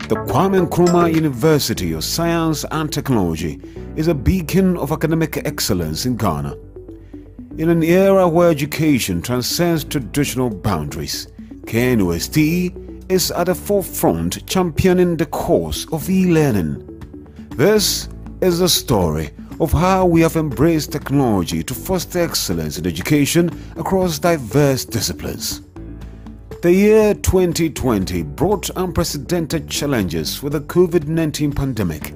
The Kwame Nkrumah University of Science and Technology is a beacon of academic excellence in Ghana. In an era where education transcends traditional boundaries, KNUST is at the forefront championing the cause of e-learning. This is the story of how we have embraced technology to foster excellence in education across diverse disciplines. The year 2020 brought unprecedented challenges with the COVID-19 pandemic.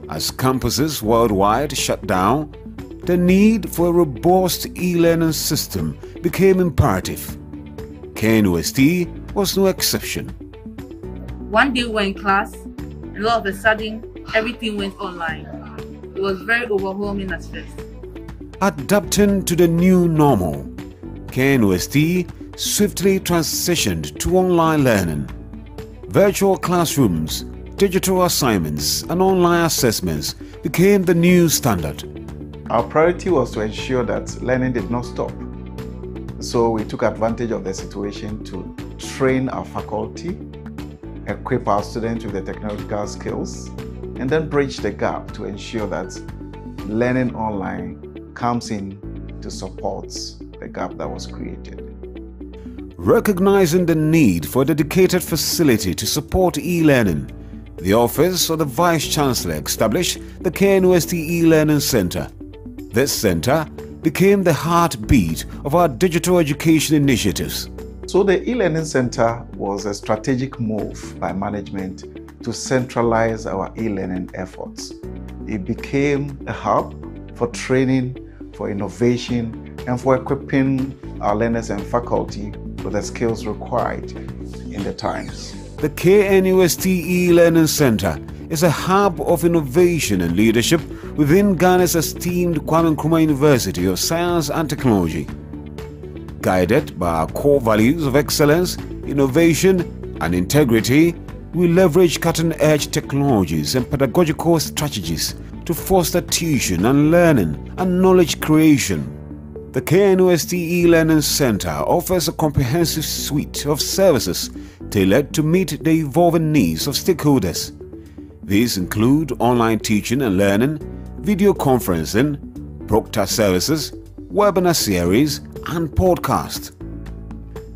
As campuses worldwide shut down, the need for a robust e-learning system became imperative. KNUST was no exception. One day we were in class, and all of a sudden, everything went online. It was very overwhelming at first. Adapting to the new normal, KNUST swiftly transitioned to online learning. Virtual classrooms, digital assignments, and online assessments became the new standard. Our priority was to ensure that learning did not stop. So we took advantage of the situation to train our faculty, equip our students with the technological skills, and then bridge the gap to ensure that learning online comes in to support the gap that was created. Recognizing the need for a dedicated facility to support e-learning, the Office of the Vice-Chancellor established the KNUST E-Learning Center. This center became the heartbeat of our digital education initiatives. So the e-learning center was a strategic move by management to centralize our e-learning efforts. It became a hub for training, for innovation, and for equipping our learners and faculty with the skills required in the times. The KNUST E-Learning Center is a hub of innovation and leadership within Ghana's esteemed Kwame Nkrumah University of Science and Technology. Guided by our core values of excellence, innovation, and integrity, we leverage cutting-edge technologies and pedagogical strategies to foster teaching and learning and knowledge creation. The KNUST E-Learning Center offers a comprehensive suite of services tailored to meet the evolving needs of stakeholders. These include online teaching and learning, video conferencing, proctor services, webinar series, and podcast.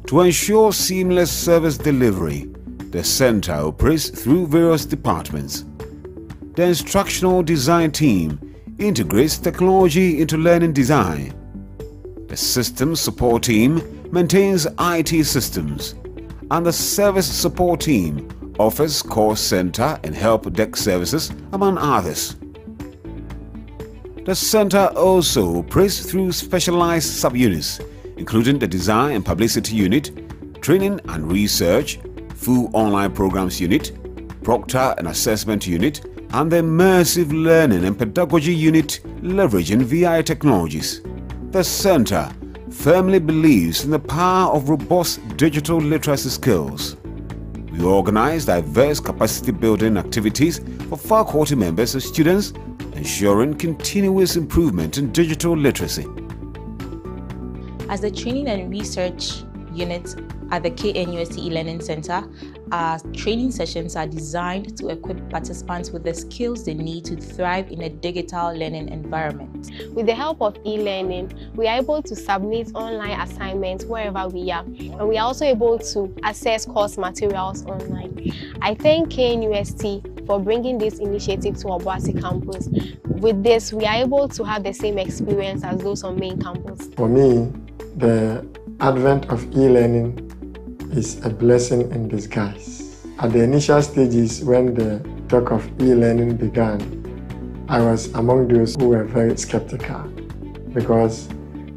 To ensure seamless service delivery, the center operates through various departments. The instructional design team integrates technology into learning design. The systems support team maintains IT systems, and the service support team offers call center and help desk services, among others. The center also operates through specialized subunits, including the Design and Publicity Unit, Training and Research, Full Online Programs Unit, Proctor and Assessment Unit, and the Immersive Learning and Pedagogy Unit leveraging VI technologies. The center firmly believes in the power of robust digital literacy skills. we organize diverse capacity building activities for faculty members and students, ensuring continuous improvement in digital literacy. As the Training and Research Unit at the KNUST eLearning Center, our training sessions are designed to equip participants with the skills they need to thrive in a digital learning environment. With the help of e-learning, we are able to submit online assignments wherever we are, and we are also able to access course materials online. I thank KNUST for bringing this initiative to Obuasi campus. With this, we are able to have the same experience as those on main campus. For me, the advent of e-learning is a blessing in disguise. At the initial stages when the talk of e-learning began, I was among those who were very skeptical because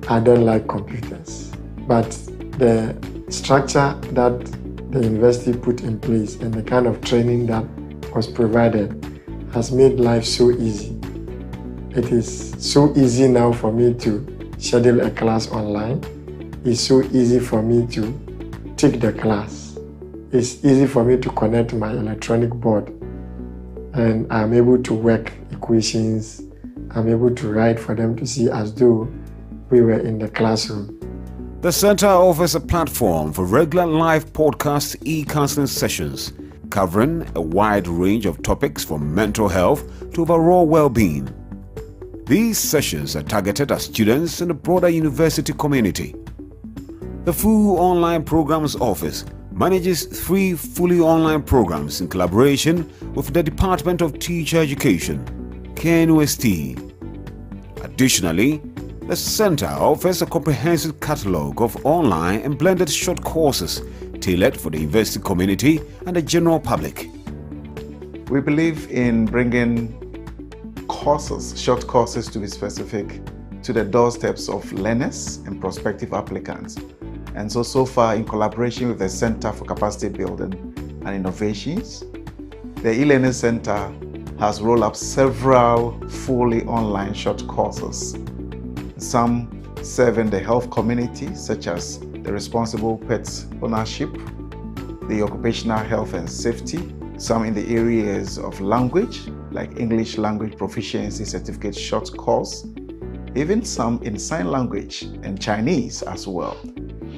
I don't like computers. But the structure that the university put in place and the kind of training that was provided has made life so easy. It is so easy now for me to schedule a class online. It's so easy for me to take the class. It's easy for me to connect my electronic board, and I'm able to work equations. I'm able to write for them to see as though we were in the classroom. The center offers a platform for regular live podcast e-counseling sessions covering a wide range of topics from mental health to overall well-being. These sessions are targeted at students in the broader university community. The Full Online Programs Office manages 3 fully online programs in collaboration with the Department of Teacher Education, KNUST. Additionally, the center offers a comprehensive catalogue of online and blended short courses tailored for the university community and the general public. We believe in bringing courses, short courses to be specific, to the doorsteps of learners and prospective applicants. And so far, in collaboration with the Center for Capacity Building and Innovations, the eLearning Center has rolled up several fully online short courses. Some serving the health community, such as the responsible pet ownership, the occupational health and safety, some in the areas of language, like English language proficiency certificate short course, even some in sign language and Chinese as well.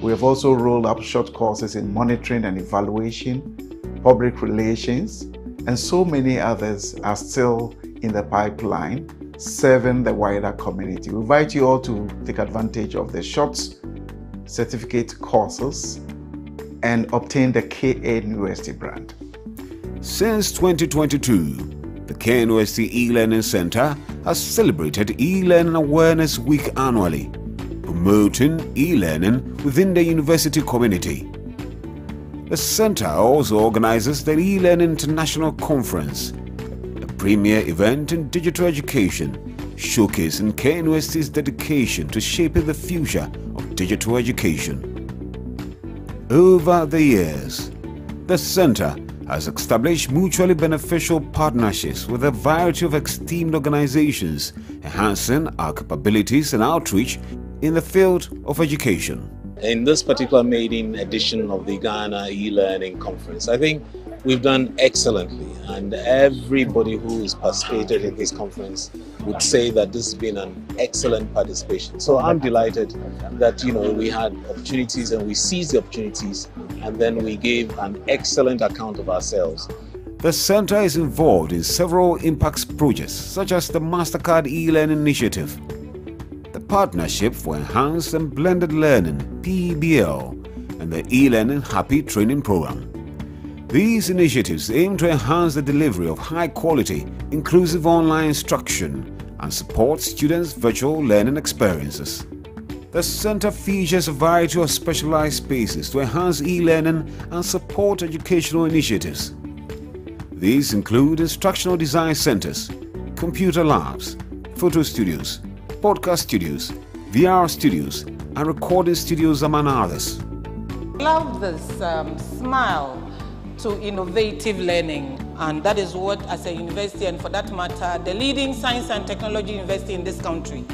We have also rolled up short courses in monitoring and evaluation, public relations, and so many others are still in the pipeline, serving the wider community. We invite you all to take advantage of the short certificate courses and obtain the KNUST brand. Since 2022, the KNUST eLearning Center has celebrated eLearning Awareness Week annually, promoting e-learning within the university community. The center also organizes the eLearning International Conference, a premier event in digital education, showcasing KNUST's dedication to shaping the future of digital education. Over the years, the center has established mutually beneficial partnerships with a variety of esteemed organizations, enhancing our capabilities and outreach in the field of education. In this particular maiden edition of the Ghana e-learning conference, I think we've done excellently, and everybody who has participated in this conference would say that this has been an excellent participation. So I'm delighted that we had opportunities and we seized the opportunities, and then we gave an excellent account of ourselves. The center is involved in several impact projects such as the MasterCard e-learning initiative, the Partnership for Enhanced and Blended Learning (PEBL), and the e-learning Happy Training Program. These initiatives aim to enhance the delivery of high-quality, inclusive online instruction and support students' virtual learning experiences. The center features a variety of specialized spaces to enhance e-learning and support educational initiatives. These include instructional design centers, computer labs, photo studios, podcast studios, VR studios, and recording studios, among others. I love this smile to innovative learning, and that is what, as a university, and for that matter, the leading science and technology university in this country,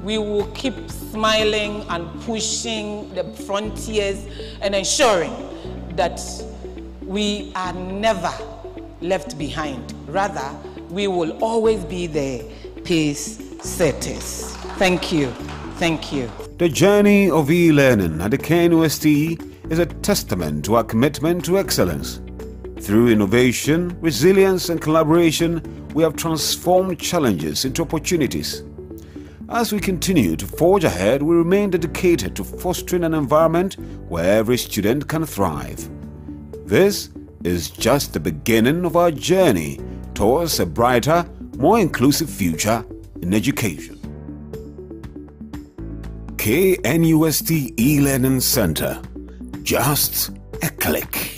we will keep smiling and pushing the frontiers and ensuring that we are never left behind. Rather, we will always be the pace setters. Thank you. Thank you. The journey of e-learning at the KNUST is a testament to our commitment to excellence. Through innovation, resilience and collaboration, we have transformed challenges into opportunities. As we continue to forge ahead, we remain dedicated to fostering an environment where every student can thrive. This is just the beginning of our journey towards a brighter, more inclusive future in education. KNUST E-Learning Center. Just a click.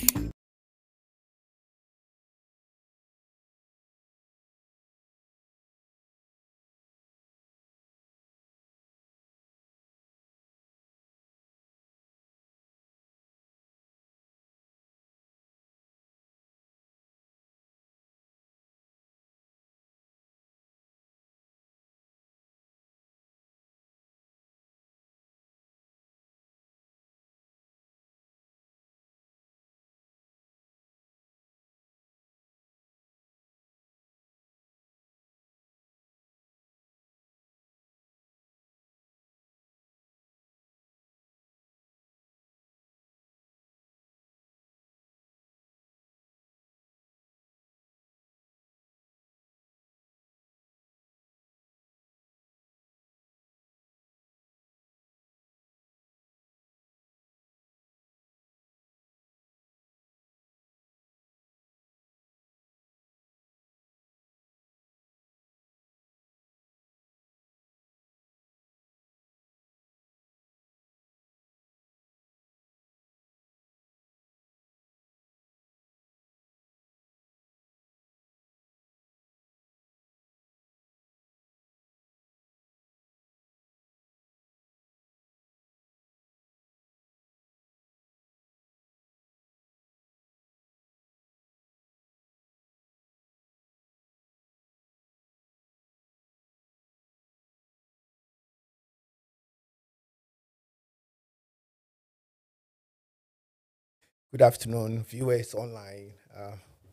Good afternoon, viewers online.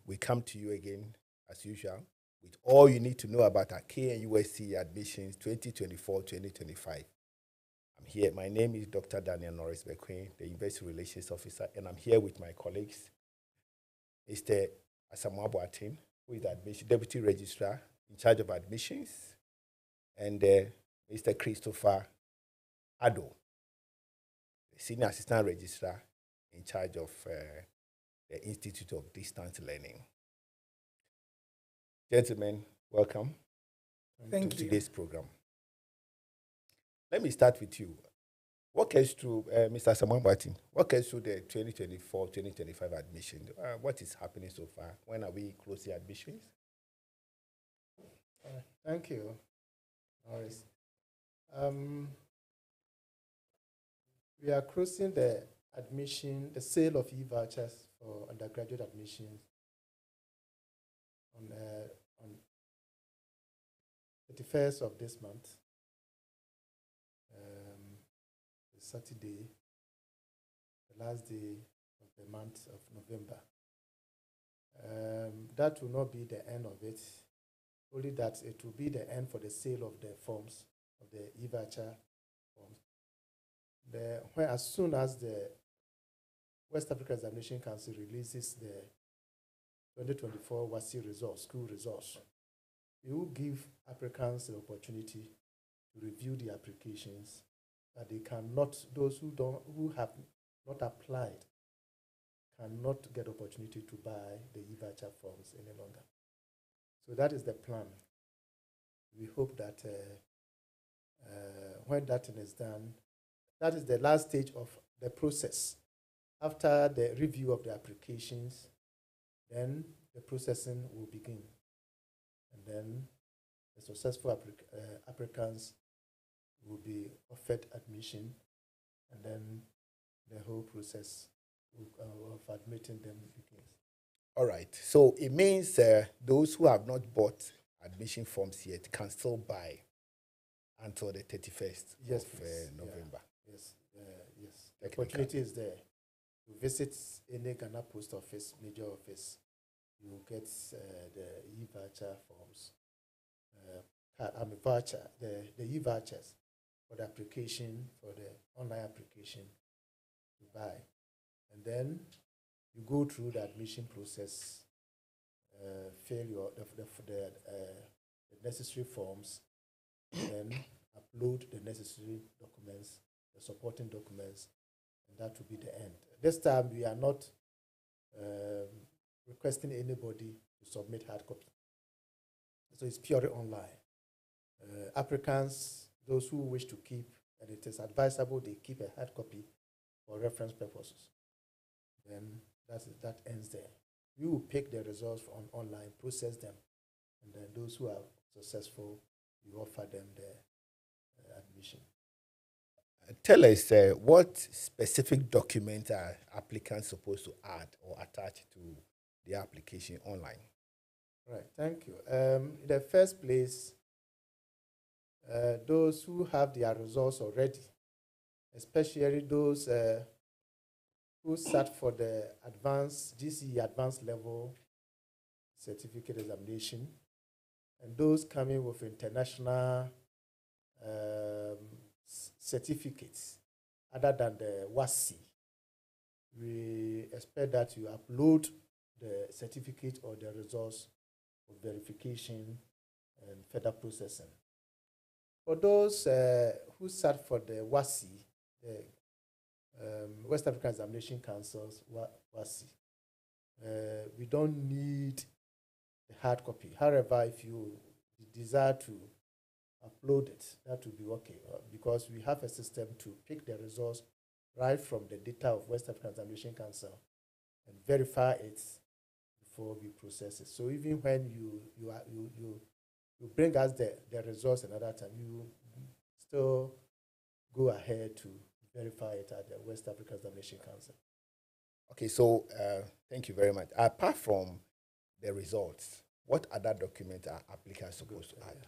We come to you again, as usual, with all you need to know about our KNUST admissions 2024-2025. I'm here. My name is Dr. Daniel Norris Bequin, the Investor Relations Officer, and I'm here with my colleagues, Mr. Asamoah Boateng, who is the Deputy Registrar in charge of admissions, and Mr. Christopher Addo, the Senior Assistant Registrar in charge of the Institute of Distance Learning. Gentlemen, welcome to today's program. Let me start with you. Walk us through, Mr. Asamoah Boateng, walk us through the 2024-2025 admission. What is happening so far? When are we closing admissions? Thank you, Norris. We are closing the sale of e-vouchers for undergraduate admissions on 31st of this month, Saturday, the last day of the month of November. That will not be the end of it, only that it will be the end for the sale of the forms, of the e-voucher forms. As soon as the West Africa Examination Council releases the 2024 WASSCE results, school results, it will give applicants the opportunity to review the applications, that they cannot, those who have not applied cannot get opportunity to buy the e-voucher forms any longer. So that is the plan. We hope that when that is done, that is the last stage of the process. After the review of the applications, then the processing will begin. And then the successful applicants will be offered admission, and then the whole process of admitting them begins. All right. So it means those who have not bought admission forms yet can still buy until the 31st of November. Yeah. Yes. The opportunity is there You visit any Ghana post office, major office, you get the e-voucher forms, the e-vouchers for the application, for the online application to buy. And then you go through the admission process, fill the necessary forms, then upload the necessary documents, the supporting documents, and that will be the end. This time we are not requesting anybody to submit hard copy. So it's purely online. Applicants, those who wish to keep, and it is advisable they keep a hard copy for reference purposes. Then that ends there. You will pick the results from online, process them, and then those who are successful, you offer them the admission. Tell us what specific documents are applicants supposed to add or attach to the application online? Right, thank you. In the first place, those who have their results already, especially those who sat for the GCE advanced level certificate examination, and those coming with international certificates other than the WASI. We expect that you upload the certificate or the results for verification and further processing. For those who sat for the WASI, the West African Examination Council's WASI, we don't need the hard copy. However, if you desire to upload it, that will be okay, because we have a system to pick the results right from the data of West African Examination Council and verify it before we process it. So even when you bring us the results another time, you still go ahead to verify it at the West African Examination Council. Okay, so thank you very much. Apart from the results, what other documents are applicants supposed to add?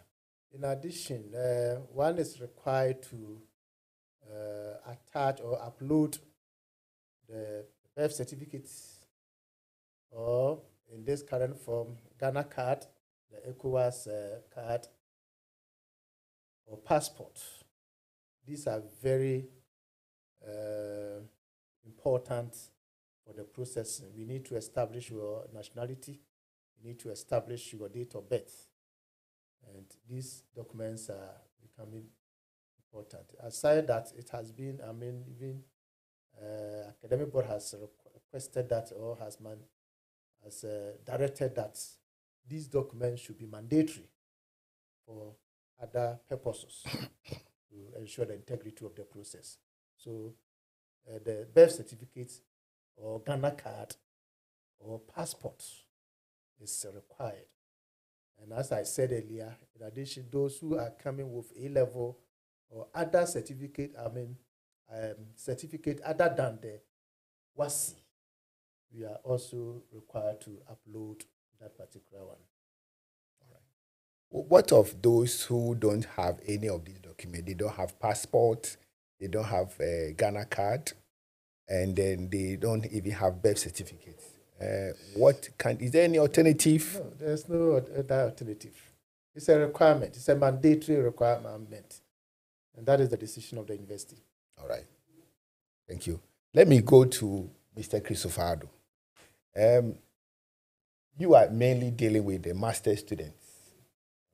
In addition, one is required to attach or upload the birth certificate, or in this current form, Ghana card, the ECOWAS card, or passport. These are very important for the processing. We need to establish your nationality. We need to establish your date of birth. And these documents are becoming important. Aside that, it has been, even academic board has requested that, or has directed that these documents should be mandatory for other purposes to ensure the integrity of the process. So the birth certificate or Ghana card or passport is required. And as I said earlier, in addition, those who are coming with A-level or other certificate, certificate other than the WASI, we are also required to upload that particular one. All right. What of those who don't have any of these documents? They don't have passport, they don't have a Ghana card, and then they don't even have birth certificates. Is there any alternative? No, there's no other alternative. It's a requirement. It's a mandatory requirement. And that is the decision of the university. All right. Thank you. Let me go to Mr. Christopher. You are mainly dealing with the master's students.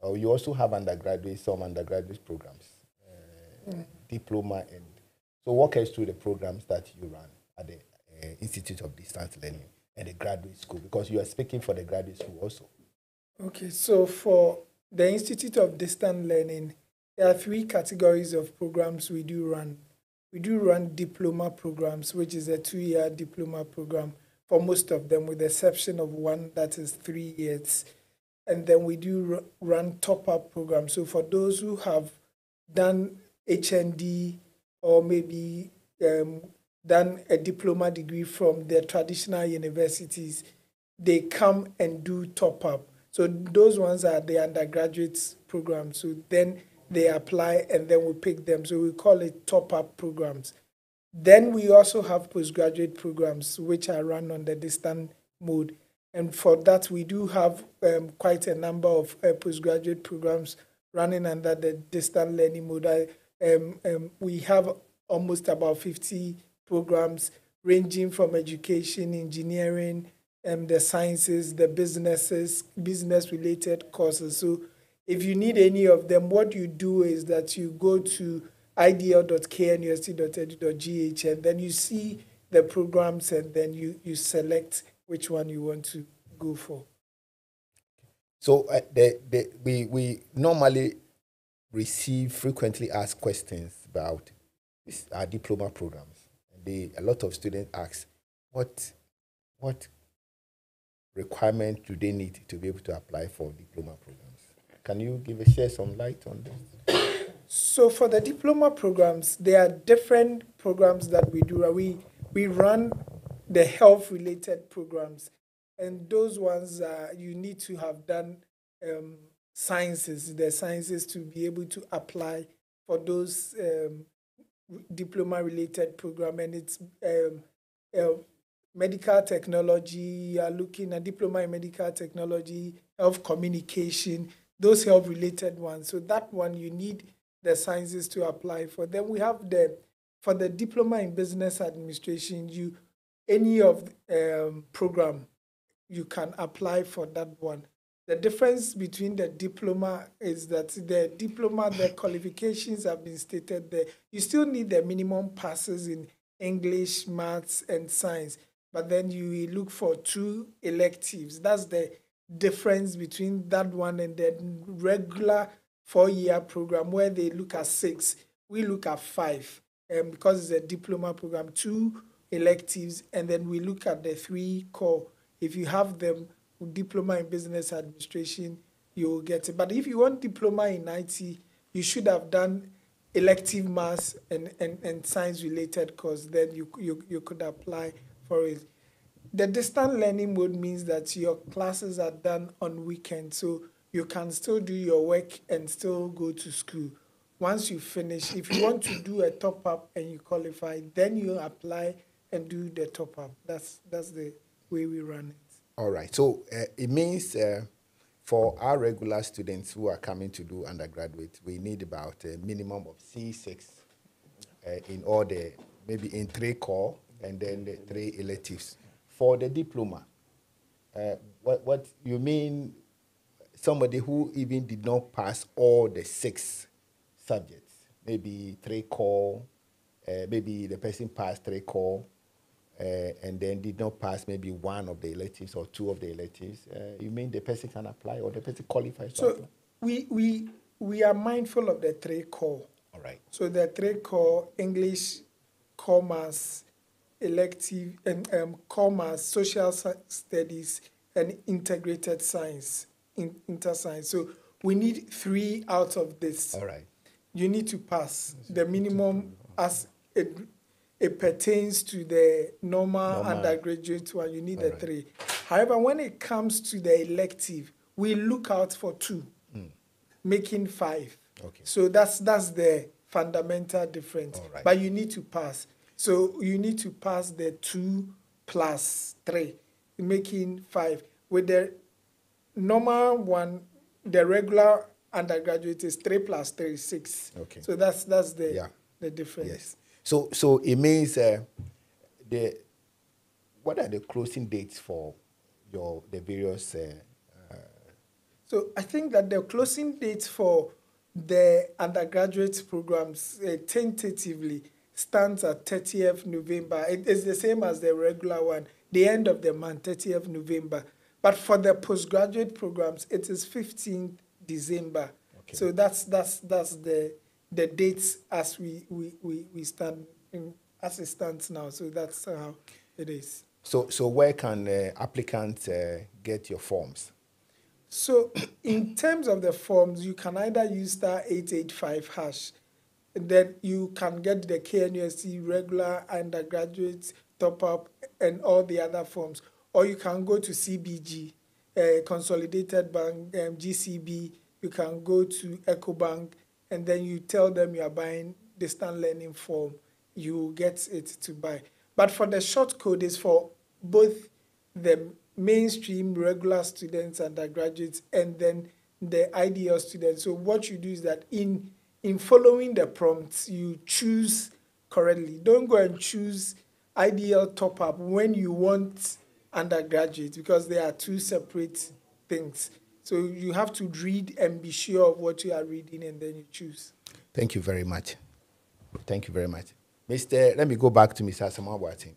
Or you also have some undergraduate programs, diploma. And so walk us through the programs that you run at the Institute of Distance Learning and the graduate school, because you are speaking for the graduate school also. Okay, so for the Institute of Distance Learning, there are 3 categories of programs we do run. We do run diploma programs, which is a 2-year diploma program for most of them, with the exception of one that is 3 years. And then we do run top-up programs. So for those who have done HND or maybe done a diploma degree from the traditional universities, they come and do top-up. So those ones are the undergraduate programs. So then they apply and then we pick them. So we call it top-up programs. Then we also have postgraduate programs which are run on the distant mode. And for that, we do have quite a number of postgraduate programs running under the distant learning mode. We have almost about 50 programs ranging from education, engineering, the sciences, the business-related courses. So if you need any of them, what you do is that you go to idl.knust.edu.gh and then you see the programs and then you select which one you want to go for. So we normally receive frequently asked questions about our diploma programs. A lot of students ask, what requirement do they need to be able to apply for diploma programs? Can you share some light on this? So for the diploma programs, there are different programs that we do. We run the health-related programs, and those ones you need to have done the sciences to be able to apply for those diploma-related program. And it's medical technology. You are looking at diploma in medical technology, health communication, those health-related ones. So that one you need the sciences to apply for. Then we have for the diploma in business administration, any of program you can apply for that one. The difference between the diploma is that the qualifications have been stated there. You still need the minimum passes in English, maths, and science, but then you look for 2 electives. That's the difference between that one and the regular 4-year program where they look at 6. We look at 5 because it's a diploma program, 2 electives, and then we look at the 3 core. If you have them, diploma in business administration, you will get it. But if you want diploma in IT, you should have done elective maths and science-related course. Then you could apply for it. The distant learning mode means that your classes are done on weekends, so you can still do your work and still go to school. Once you finish, if you want to do a top-up and you qualify, then you apply and do the top-up. That's the way we run it. All right. So it means for our regular students who are coming to do undergraduate, we need about a minimum of C6 in all maybe in 3 core and then the 3 electives. For the diploma, what you mean? Somebody who even did not pass all the 6 subjects, maybe 3 core, maybe the person passed 3 core, and then did not pass maybe 1 of the electives or 2 of the electives. You mean the person can apply or the person qualifies to apply? We are mindful of the 3 core. All right. So the 3 core, English, commerce, elective, and commerce, social studies, and integrated science. Interscience. So we need 3 out of this. All right. You need to pass the minimum as it pertains to the normal undergraduate one. You need the 3. However, when it comes to the elective, we look out for 2, making 5. Okay. So that's the fundamental difference. All right. But you need to pass. So you need to pass the 2 plus 3, making 5. With the normal one, the regular undergraduate is 3 plus 3 is 6. Okay. So that's the difference. Yes. So it means what are the closing dates for the various? So I think that the closing dates for the undergraduate programs tentatively stands at 30th November. It is the same as the regular one, the end of the month, 30th November. But for the postgraduate programs, it is 15th December. Okay. So that's the dates as we stand as it stands now. So that's how it is. So where can applicants get your forms? So in terms of the forms, you can either use *885#. Then you can get the KNUST regular undergraduate top-up and all the other forms. Or you can go to CBG, Consolidated Bank, GCB. You can go to EcoBank, and then you tell them you are buying distant learning form. you get it to buy. But for the short code, is for both the mainstream regular students, undergraduates, and then the IDL students. So what you do is that in following the prompts, you choose correctly. Don't go and choose IDL top-up when you want undergraduate, because they are two separate things. So you have to read and be sure of what you are reading, and then you choose. Thank you very much. Thank you very much. Let me go back to Mr. Asamoah-Boateng.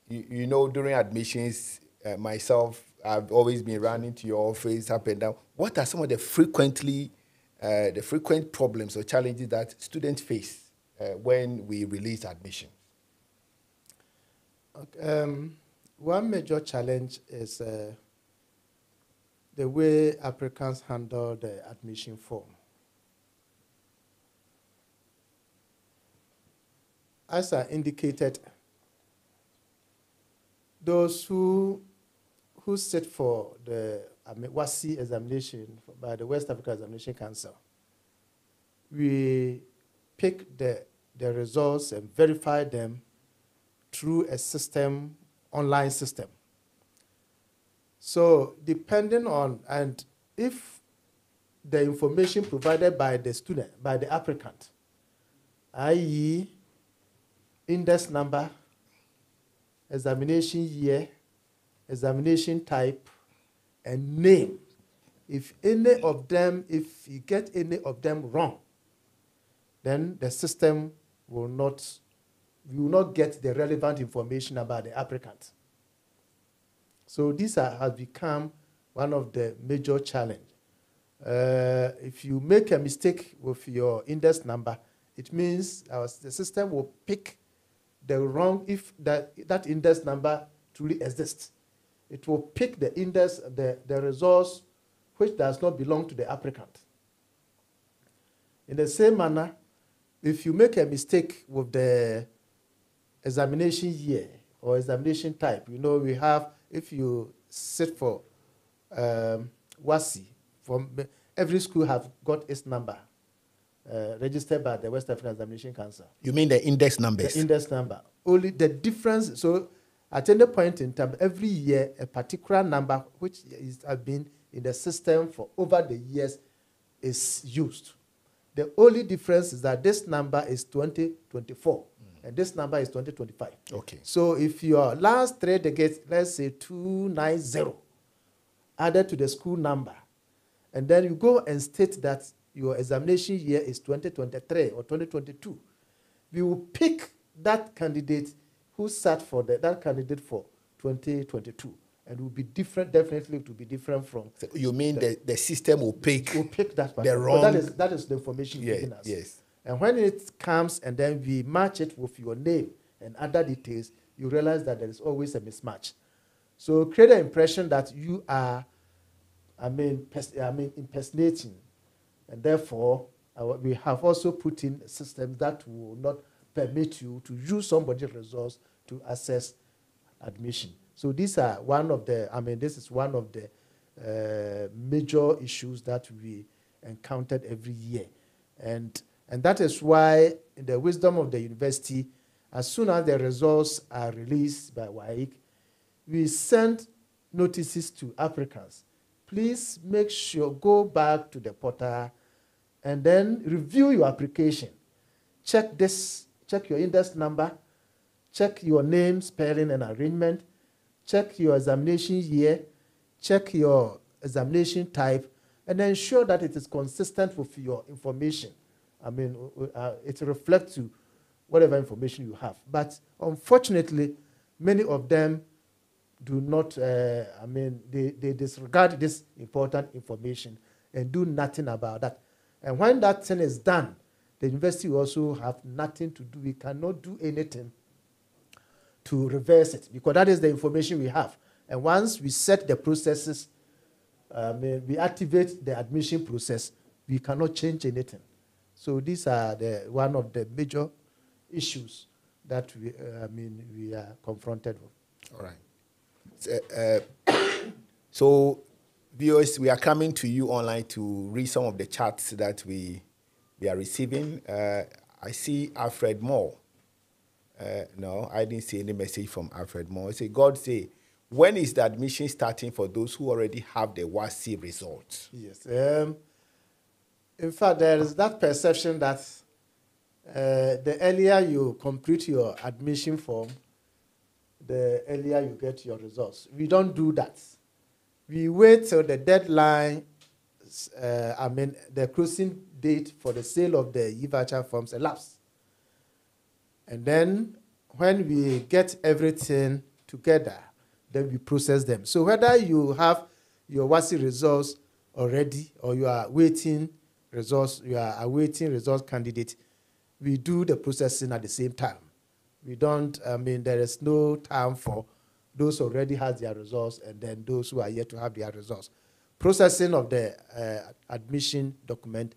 You know, during admissions, myself, I've always been running to your office up and down. What are some of the frequent problems or challenges that students face when we release admission? One major challenge is the way applicants handle the admission form. As I indicated, those who sit for the WASI examination by the West Africa Examination Council, we pick the results and verify them through a system, online system. So depending on, and if the information provided by the student, by the applicant, i.e. index number, examination year, examination type, and name, if any of them, if you get any of them wrong, then the system will not get the relevant information about the applicant. So this has become one of the major challenges. If you make a mistake with your index number, it means the system will pick the wrong, if that index number truly exists. It will pick the index, the results which does not belong to the applicant. In the same manner, if you make a mistake with the examination year or examination type, you know, we have, if you sit for WASI, every school have got its number registered by the West African Examination Council. You mean the index numbers? The index number. Only the difference, so at any point in time, every year, a particular number which has been in the system for over the years is used. The only difference is that this number is 2024, and this number is 2025. Okay. So if your last three digits, let's say 290, added to the school number, and then you go and state that your examination year is 2023 or 2022, we will pick that candidate who sat for that candidate for 2022. And will be different, definitely to be different from. So you mean the system will pick that the wrong? That is the information given us. Yes. And when it comes and then we match it with your name and other details, you realize that there is always a mismatch. So create an impression that you are, impersonating, and therefore we have also put in systems that will not permit you to use somebody's results to assess admission. So these are one of the, this is one of the major issues that we encountered every year. And that is why, in the wisdom of the university, as soon as the results are released by WAEC, we send notices to applicants. Please make sure, go back to the portal and then review your application. Check this, check your index number, check your name, spelling, and arrangement, check your examination year, check your examination type, and ensure that it is consistent with your information. It reflects to whatever information you have. But unfortunately, many of them do not, they disregard this important information and do nothing about that. And when that thing is done, the university will also have nothing to do. We cannot do anything to reverse it, because that is the information we have. And once we set the processes, we activate the admission process, we cannot change anything. So these are one of the major issues that we are confronted with. All right. So viewers, we are coming to you online to read some of the chats that we are receiving. I see Alfred Moore. No, I didn't see any message from Alfred Moore. Say, God say, when is the admission starting for those who already have the WASI results? Yes. In fact, there is that perception that the earlier you complete your admission form, the earlier you get your results. We don't do that. We wait till the deadline, the closing date for the sale of the e-voucher forms elapse. And then when we get everything together, then we process them. So whether you have your WASI results already or you are awaiting results candidate, we do the processing at the same time. We don't, there is no time for those who already have their results and then those who are yet to have their results. Processing of the admission document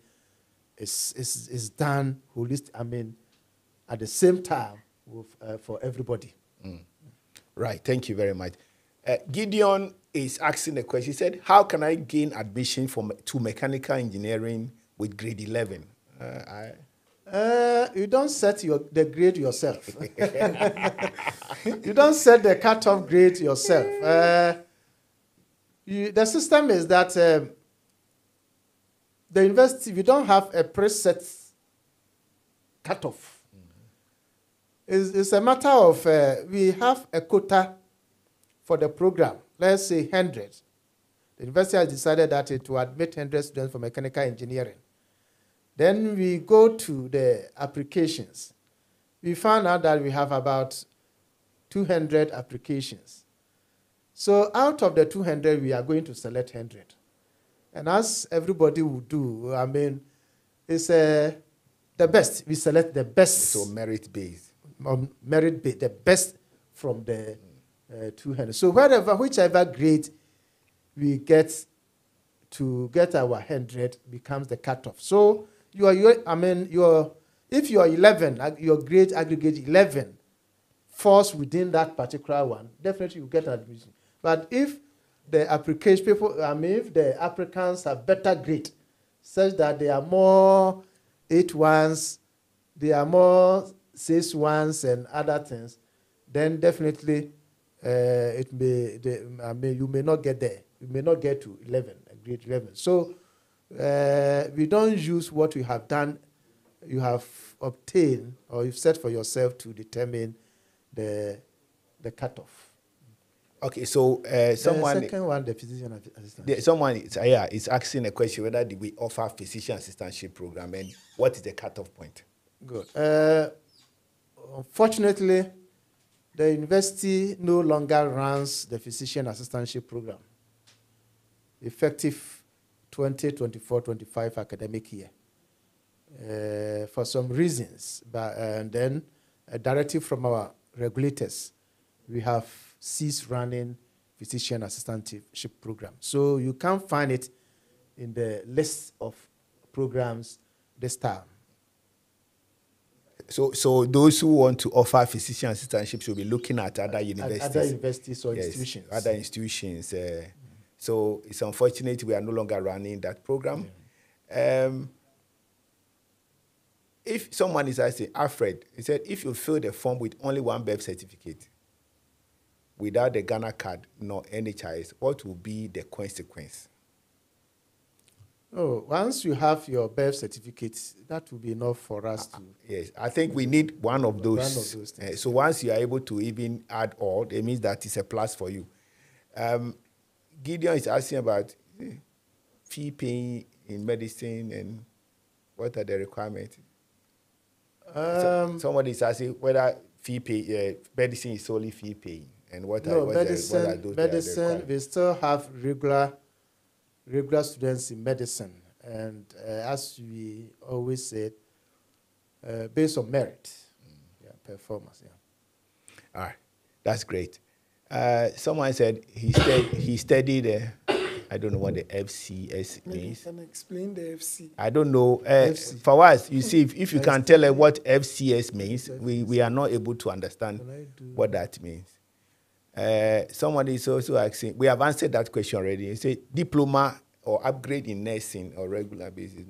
is done holistic, at the same time for everybody. Right, thank you very much. Gideon is asking a question. He said, how can I gain admission to mechanical engineering with grade 11? You don't set the grade yourself. You don't set the cutoff grade yourself. The system is that the university, we don't have a preset cutoff. It's a matter of, we have a quota for the program, let's say 100. The university has decided that it will admit 100 students for mechanical engineering. Then we go to the applications. We found out that we have about 200 applications. So out of the 200, we are going to select 100. And as everybody would do, it's the best. We select the best. So merit-based. Merit-based, the best from the 200. So whichever grade we get to get our 100 becomes the cutoff. So if you are 11, your grade aggregate 11 falls within that particular one, definitely you get an admission. But if the application if the applicants have better grade, such that they are more 8-1s, they are more 6-1s and other things, then definitely you may not get there. You may not get to 11, grade 11. So we don't use what we have done, you have obtained, or you've set for yourself to determine the cutoff. Okay, so someone... The second one, the physician assistant. Someone is asking a question whether we offer physician assistantship program and what is the cutoff point? Good. Unfortunately, the university no longer runs the physician assistantship program, effective 2024-25 academic year. For some reasons, and then a directive from our regulators, we have ceased running physician assistantship program. So you can't find it in the list of programs this time. So those who want to offer physician assistantship should be looking at other universities. Other universities or institutions. Other institutions. So it's unfortunate we are no longer running that program. Yeah. If someone is asking, Alfred, he said, if you fill the form with only one birth certificate, without the Ghana card nor NHIS, what will be the consequence? Oh, once you have your birth certificate, that will be enough for us to... Yes, I think we need one of those. One of those things. So once you are able to even add all, it means that it's a plus for you. Gideon is asking about fee paying in medicine and what are the requirements? Somebody is asking whether medicine is solely fee paying and what are those? Medicine, we still have regular students in medicine, and as we always said, based on merit, performance. All right, that's great. Someone said he studied. I don't know what the FCS means. Can explain the FC? I don't know. For us, you see, if you can tell us what FCS means, we are not able to understand what that means. Someone is also asking, we have answered that question already. He said diploma or upgrade in nursing or regular basis.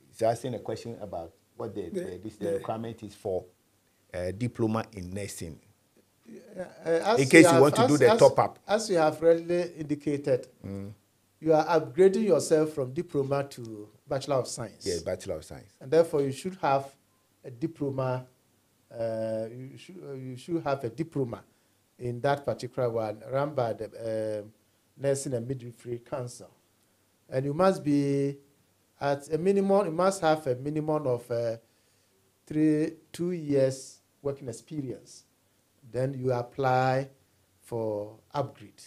He's asking a question about what the requirement is for diploma in nursing? In case you want to do the top-up. As you have already indicated, you are upgrading yourself from diploma to Bachelor of Science. Yeah, Bachelor of Science. And therefore, you should have a diploma. You should have a diploma in that particular one, run by the Nursing and Midwifery Council. And you must be at a minimum. You must have a minimum of 2 years working experience. Then you apply for upgrade.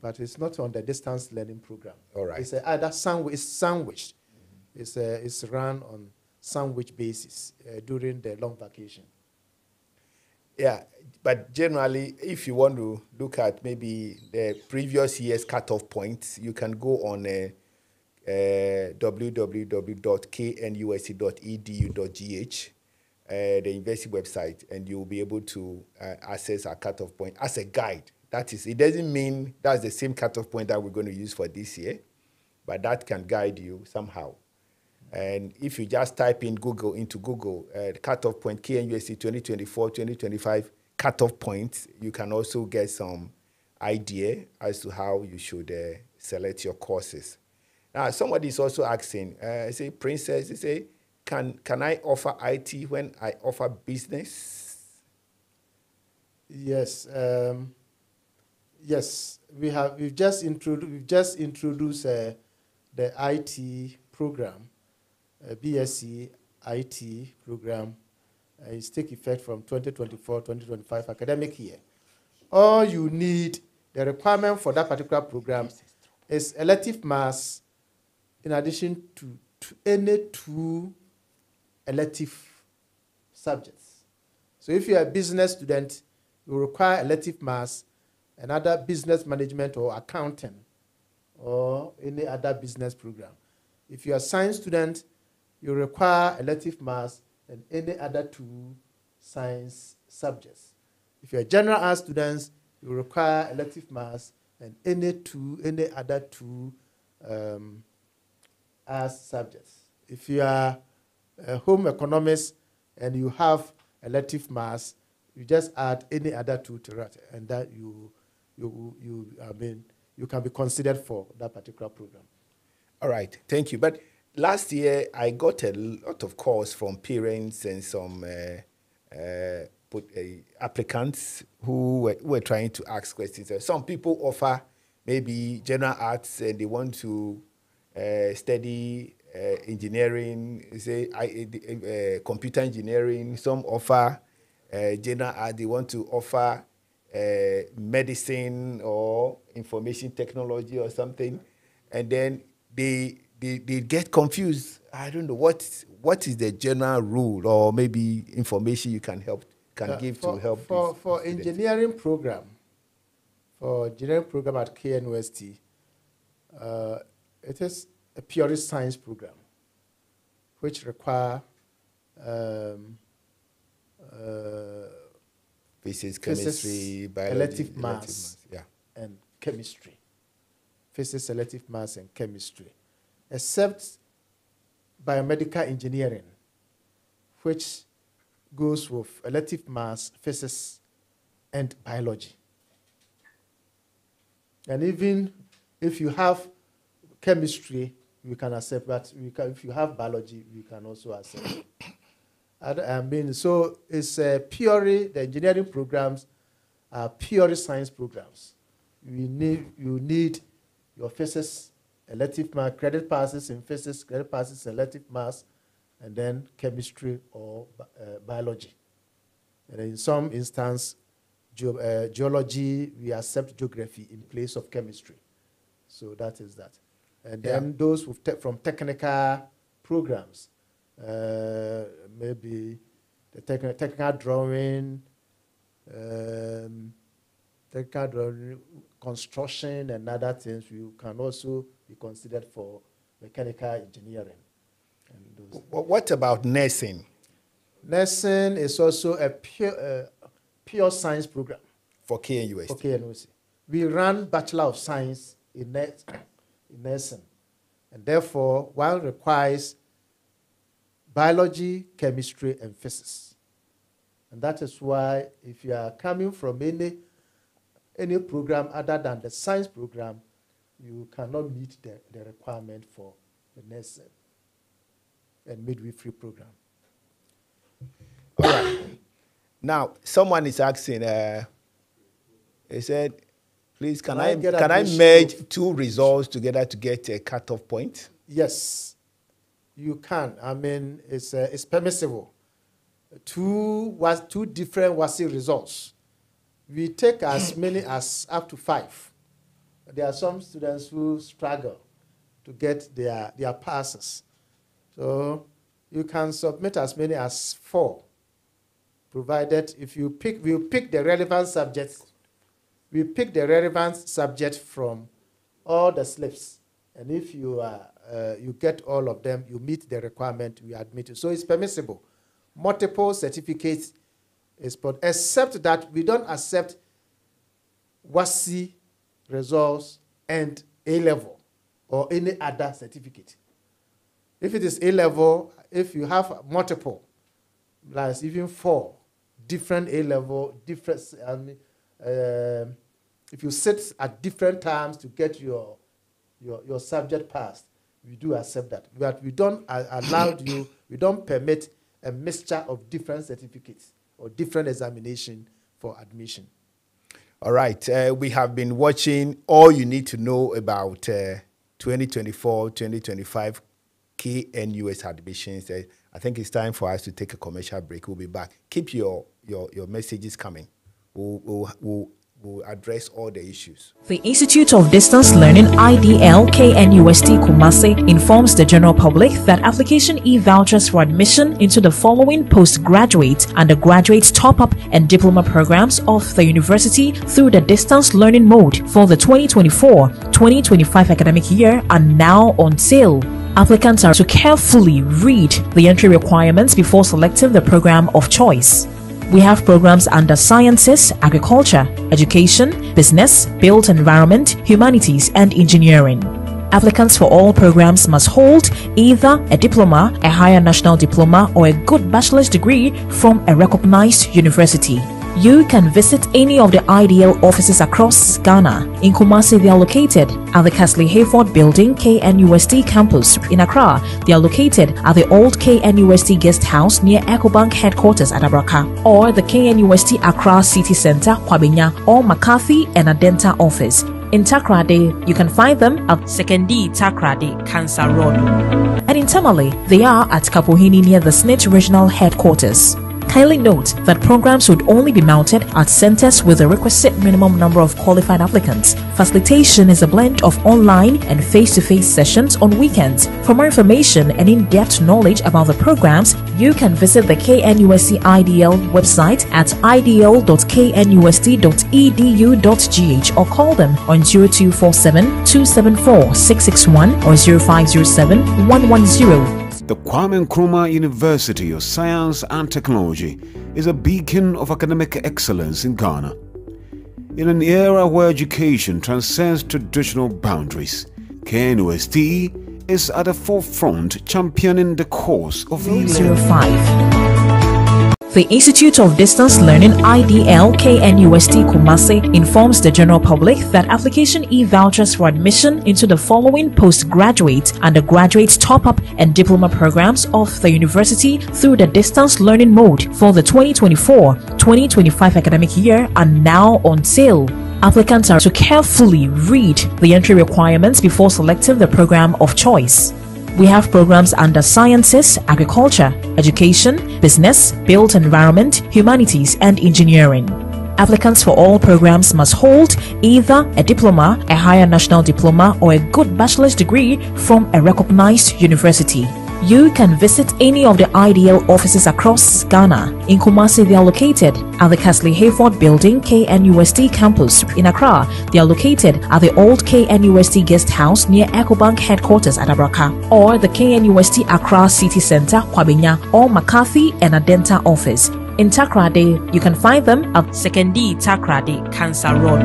But it's not on the distance learning program. All right. It's either sandwiched. It's run on sandwich basis during the long vacation. Yeah, but generally, if you want to look at maybe the previous year's cutoff points, you can go on www.knusc.edu.gh, the university website, and you'll be able to access our cutoff point as a guide. That is, it doesn't mean that's the same cutoff point that we're going to use for this year, but that can guide you somehow. And if you just type in into Google, cutoff point, KNUST 2024-2025 cutoff points, you can also get some idea as to how you should select your courses. Now, somebody is also asking, say, Princess, they say, can I offer IT when I offer business? Yes. Yes, we've just introduced the IT program, BSc IT program. It's take effect from 2024-2025 academic year. All you need, the requirement for that particular program is elective maths in addition to any 2 elective subjects. So if you're a business student, you require elective maths, another business management or accounting, or any other business program. If you're a science student, you require elective maths and any other 2 science subjects. If you're a general arts student, you require elective maths and any other 2 arts subjects. If you are a home economist and you have elective maths, you just add any other 2 to that, and that you can be considered for that particular program. All right, thank you. But last year, I got a lot of calls from parents and some applicants who were trying to ask questions. Some people offer maybe general arts and they want to study engineering, say computer engineering. Some offer general art, they want to offer medicine or information technology or something, and then they get confused. I don't know what is the general rule or maybe information you can give to help for engineering program. For engineering program at KNUST, it is a pure science program, which require physics, chemistry, biology, elective maths, and chemistry. Physics, elective maths, and chemistry, except biomedical engineering, which goes with elective maths, physics, and biology. And even if you have chemistry, we can accept that. If you have biology, we can also accept. So it's purely, the engineering programs are purely science programs. You need your physics, elective math, credit passes in physics, credit passes in elective maths, and then chemistry or biology. And in some instance, geology, we accept geography in place of chemistry. So that is that. And then those from technical programs, maybe the technical drawing, construction, and other things, you can also be considered for mechanical engineering. And what about nursing? Nursing is also a pure science program. For KNUST? For KNUST. We run Bachelor of Science in nursing. And therefore, one requires biology, chemistry, and physics. And that is why if you are coming from any program other than the science program, you cannot meet the requirement for the nursing and midwifery program. All right. Now, someone is asking, he said, please, can I merge two results together to get a cutoff point? Yes, you can. I mean, it's permissible. Two different WASSCE results. We take as many as up to 5. There are some students who struggle to get their passes. So you can submit as many as 4, provided if you we'll pick the relevant subjects. We pick the relevant subject from all the slips. And if you get all of them, you meet the requirement, we admit you. So it's permissible. Multiple certificates is put, except that we don't accept WASSCE results and A-level or any other certificate. If it is A-level, if you have multiple, like even 4 different A-level, different, if you sit at different times to get your subject passed, we do accept that. But we don't allow you, we don't permit a mixture of different certificates or different examination for admission. All right. We have been watching all you need to know about 2024-2025 KNUS admissions. I think it's time for us to take a commercial break. We'll be back. Keep your messages coming. We'll address all the issues. The Institute of Distance Learning IDL KNUST Kumasi informs the general public that application e-vouchers for admission into the following postgraduate, undergraduate, top-up and diploma programs of the university through the distance learning mode for the 2024-2025 academic year are now on sale. Applicants are to carefully read the entry requirements before selecting the program of choice. We have programs under Sciences, Agriculture, Education, Business, Built Environment, Humanities, and Engineering. Applicants for all programs must hold either a diploma, a higher national diploma, or a good bachelor's degree from a recognized university. You can visit any of the IDL offices across Ghana. In Kumasi, they are located at the Castley Hayford Building, KNUST campus. In Accra, they are located at the old KNUST guest house near EcoBank headquarters at Abraka, or the KNUST Accra City Center, Kwabenya, or McCarthy and Adenta office. In Takrade, you can find them at 2nd D Takrade, Cancer Road. And in Tamale, they are at Kapohini near the SNIT regional headquarters. Kindly note that programs would only be mounted at centers with the requisite minimum number of qualified applicants. Facilitation is a blend of online and face-to-face sessions on weekends. For more information and in-depth knowledge about the programs, you can visit the KNUST IDL website at idl.knust.edu.gh or call them on 0247-274-661 or 0507-110. The Kwame Nkrumah University of Science and Technology is a beacon of academic excellence in Ghana. In an era where education transcends traditional boundaries, KNUST is at the forefront championing the cause of E-learning. The Institute of Distance Learning IDL KNUST Kumasi informs the general public that application e-vouchers for admission into the following postgraduate, undergraduate, top-up and diploma programs of the university through the distance learning mode for the 2024-2025 academic year are now on sale. Applicants are to carefully read the entry requirements before selecting the program of choice. We have programs under Sciences, Agriculture, Education, Business, Built Environment, Humanities, and Engineering. Applicants for all programs must hold either a diploma, a higher national diploma, or a good bachelor's degree from a recognized university. You can visit any of the IDL offices across Ghana. In Kumasi, they are located at the Castley Hayford Building, KNUST campus. In Accra, they are located at the old KNUST guest house near EcoBank headquarters at Abraka, or the KNUST Accra City Center, Kwabenya, or McCarthy and Adenta office. In Takrade, you can find them at 2nd D Takrade, Cancer Road.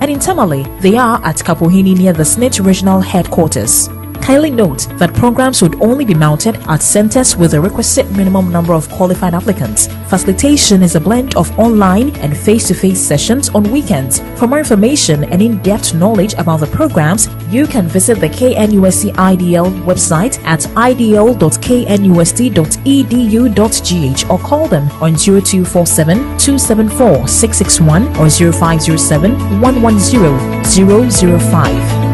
And in Tamale, they are at Kapohini near the SNIT regional headquarters. Kindly note that programs would only be mounted at centers with the requisite minimum number of qualified applicants. Facilitation is a blend of online and face-to-face sessions on weekends. For more information and in-depth knowledge about the programs, you can visit the KNUST IDL website at idl.knust.edu.gh or call them on 0247 274 661 or 0507 110 005.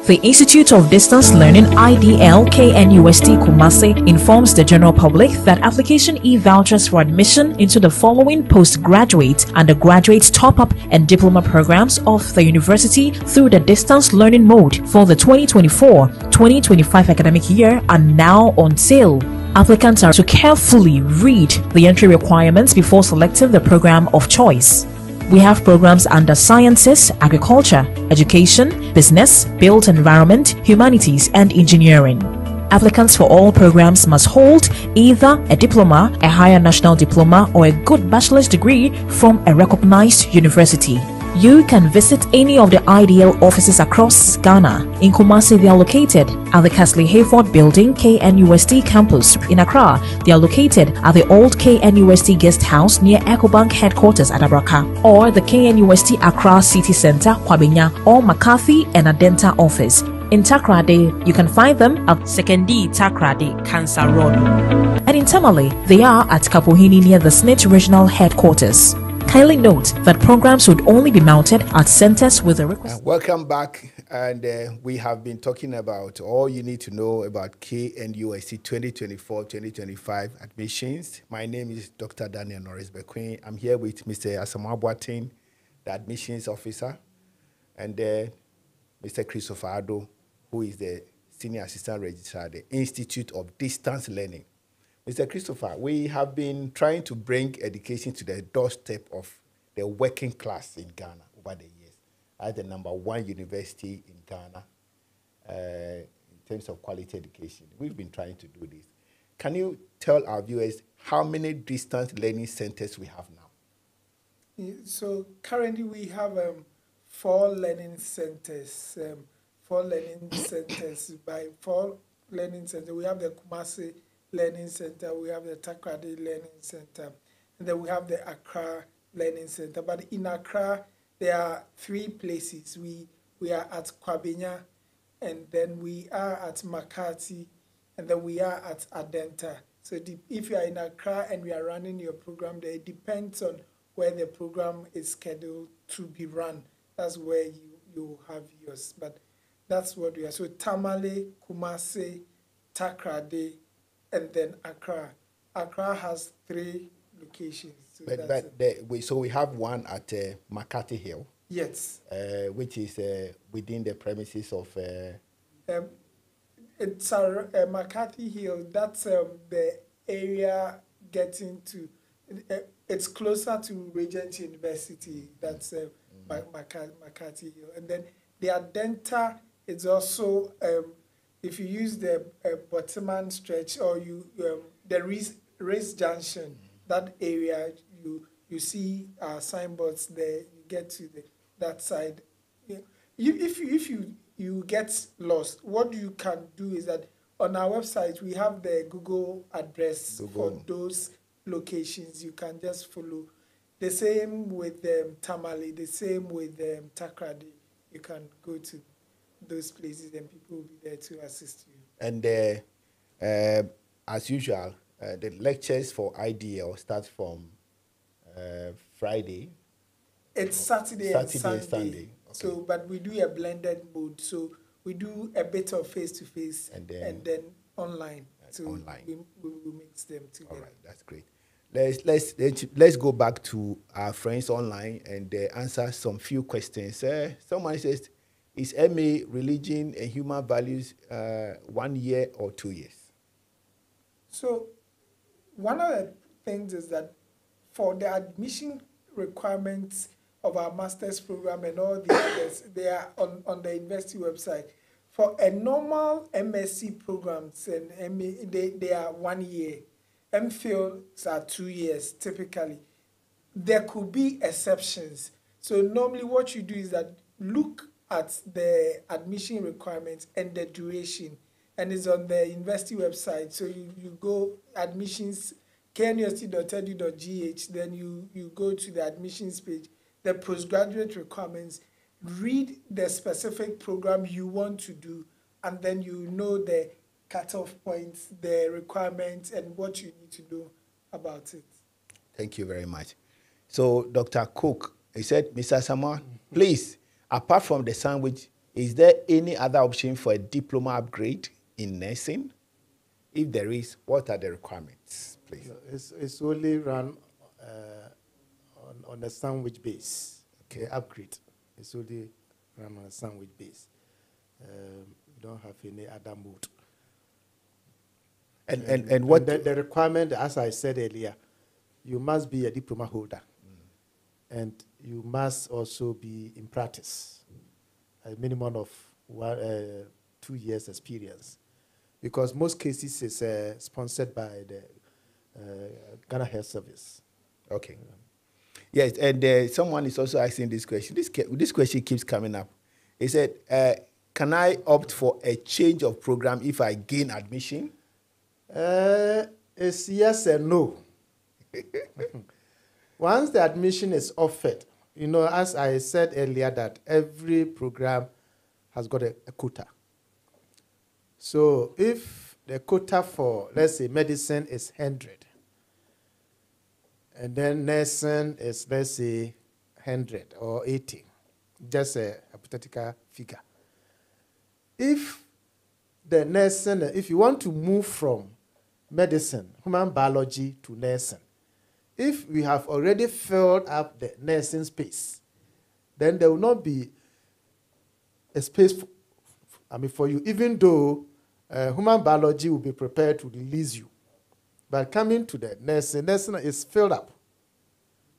The Institute of Distance Learning IDL KNUST Kumasi informs the general public that application e-vouchers for admission into the following postgraduate, undergraduate, top-up and diploma programs of the university through the distance learning mode for the 2024-2025 academic year are now on sale. Applicants are to carefully read the entry requirements before selecting the program of choice. We have programs under Sciences, Agriculture, Education, Business, Built Environment, Humanities, and Engineering. Applicants for all programs must hold either a diploma, a higher national diploma, or a good bachelor's degree from a recognized university. You can visit any of the IDL offices across Ghana. In Kumasi, they are located at the Kasley Hayford Building, KNUST campus. In Accra, they are located at the old KNUST guest house near EcoBank headquarters at Abraka, or the KNUST Accra City Center, Kwabenya, or McCarthy and Adenta office. In Takrade, you can find them at 2nd D Takrade, Cancer Road. And in Tamale, they are at Kapuhini near the SNIT regional headquarters. Kindly note that programs would only be mounted at centers with a request. Welcome back, and we have been talking about all you need to know about KNUST 2024-2025 admissions. My name is Dr. Daniel Norris Bequin. I'm here with Mr. Asamoah Boateng, the admissions officer, and Mr. Christopher Ado, who is the Senior Assistant Registrar at the Institute of Distance Learning. Mr. Christopher, we have been trying to bring education to the doorstep of the working class in Ghana over the years as the #1 university in Ghana in terms of quality education. We've been trying to do this. Can you tell our viewers how many distance learning centers we have now? So currently we have 4 learning centers. 4 learning centers. By 4 learning centers, we have the Kumasi Learning Center, we have the Takrade Learning Center, and then we have the Accra Learning Center. But in Accra, there are 3 places. We are at Kwabenya, and then we are at Makati, and then we are at Adenta. So if you are in Accra and we are running your program there, it depends on where the program is scheduled to be run. That's where you have yours. But that's what we are. So Tamale, Kumasi, Takrade, and then Accra. Accra has 3 locations. So we have one at Makati Hill. Yes. Which is within the premises of... it's Makati Hill. That's the area getting to... it's closer to Regent University. That's Makati Hill. And then the Adenta is also... if you use the Bottoman stretch or the Race Junction, that area, you see signboards there. You get to that side. Yeah. If you get lost, what you can do is that on our website we have the Google address for those locations. You can just follow. The same with Tamale. The same with Takrade. You can go to those places and people will be there to assist you. And as usual, the lectures for IDL start from Friday. It's Saturday and Sunday. Okay. So, but we do a blended mode. So we do a bit of face-to-face and then online. So online. We mix them together. All right, that's great. Let's go back to our friends online and answer some few questions. Someone says, is MA Religion and Human Values 1 year or 2 years? So one of the things is that for the admission requirements of our master's program and all the others, they are on the university website. For a normal MSc programs and MA, they are 1 year. MPhils are 2 years typically. There could be exceptions. So normally what you do is that look at the admission requirements and the duration, and it's on the university website. So you go admissions, knust.edu.gh, then you go to the admissions page, the postgraduate requirements, read the specific program you want to do, and then you know the cutoff points, the requirements, and what you need to do about it. Thank you very much. So Dr. Cook, he said, Mr. Samoa, please, apart from the sandwich, is there any other option for a diploma upgrade in nursing? If there is, what are the requirements, please? It's only run on a sandwich base. Okay, the upgrade. It's only run on a sandwich base. We don't have any other mode. And what the requirement, as I said earlier, you must be a diploma holder, and you must also be in practice, a minimum of 2 years experience, because most cases is sponsored by the Ghana Health Service. Okay. Yes, and someone is also asking this question. This question keeps coming up. He said, can I opt for a change of program if I gain admission? It's yes and no. Once the admission is offered, you know, as I said earlier, that every program has got a quota. So if the quota for, let's say, medicine is 100, and then nursing is, let's say, 100 or 80, just a hypothetical figure. If the nursing, if you want to move from medicine, human biology to nursing, if we have already filled up the nursing space, then there will not be a space for you, even though human biology will be prepared to release you. But coming to the nursing is filled up.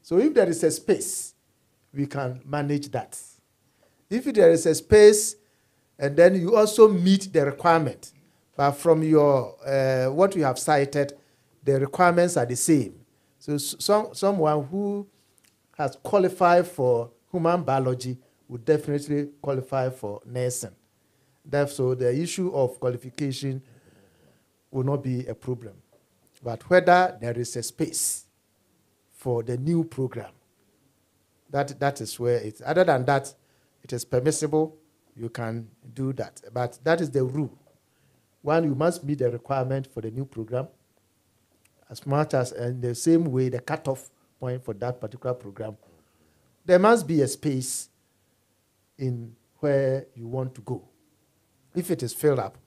So if there is a space, we can manage that. If there is a space, and then you also meet the requirement, but from your what you have cited, the requirements are the same. So someone who has qualified for human biology would definitely qualify for nursing. Therefore, the issue of qualification will not be a problem. But whether there is a space for the new program, that is where it's. Other than that, it is permissible. You can do that. But that is the rule. One, you must meet the requirement for the new program, as much as in the same way the cutoff point for that particular program. There must be a space in where you want to go. If it is filled up,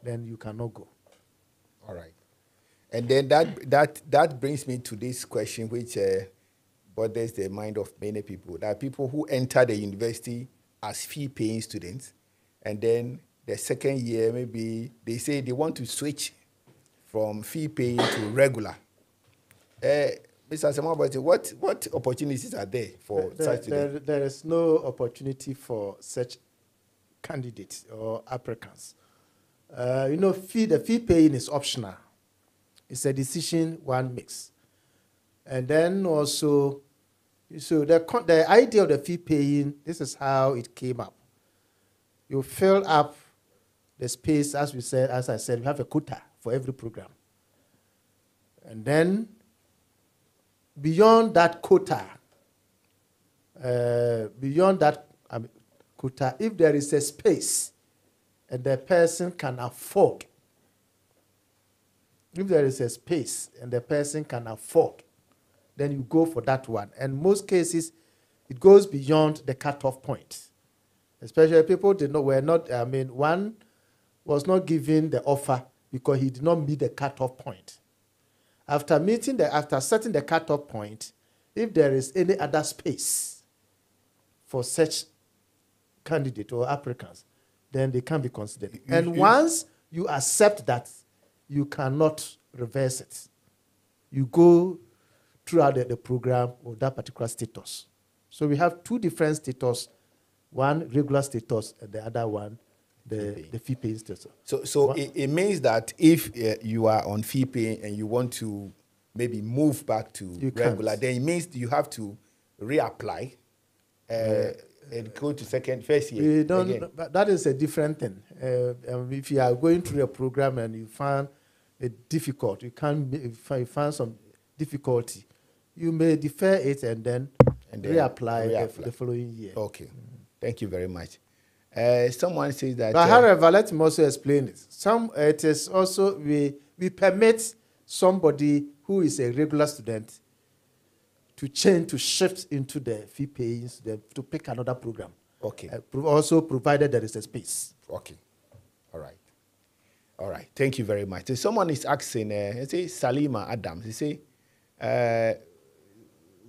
then you cannot go. All right. And then that brings me to this question, which bothers the mind of many people. There are people who enter the university as fee-paying students, and then the second year, maybe they say they want to switch from fee-paying to regular. Mr. Samabati, what opportunities are there for such students? There is no opportunity for such candidates or applicants. You know, the fee paying is optional. It's a decision one makes. And then also, so the idea of the fee paying, this is how it came up. You fill up the space, as I said, we have a quota for every program. And then beyond that quota, quota, if there is a space and the person can afford, if there is a space and the person can afford, then you go for that one. And most cases, it goes beyond the cutoff point. Especially people one was not given the offer because he did not meet the cutoff point. After setting the cutoff point, if there is any other space for such candidate or applicants, then they can be considered. And once you accept that, you cannot reverse it. You go throughout the program of that particular status. So we have two different status, one regular status and the other one the fee paying status. So it means that if you are on fee paying and you want to maybe move back to regular, then it means you have to reapply and go to first year. We don't. Again. But that is a different thing. If you are going through a program and you find it difficult, you find some difficulty, you may defer it and then reapply the following year. Okay. Thank you very much. Someone says that. But however, let me also explain it. It is also we permit somebody who is a regular student to shift into the fee-paying student to pick another program. Okay. Also provided there is a space. Okay. All right. All right. Thank you very much. So someone is asking, say Salima Adams, he say,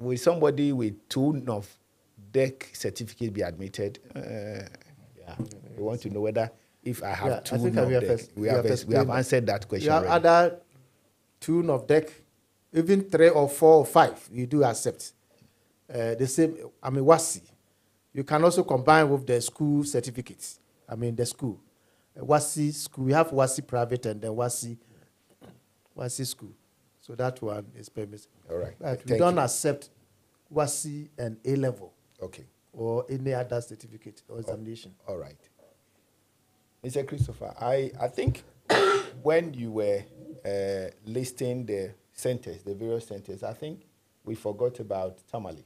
will somebody with 2 NOVDEC certificate be admitted? We want to know whether if I have 2 NOVDEC. We have answered that question. You have other 2 NOVDEC, even 3 or 4 or 5, you do accept. The same, WASI. You can also combine with the school certificates. The school. WASI school. We have WASI private and then WASI school. So that one is permissible. All right. But we don't accept WASI and A-level. Okay. Or any other certificate or examination. All right. Mr. Christopher, I think when you were listing the centers, the various centers, I think we forgot about Tamale.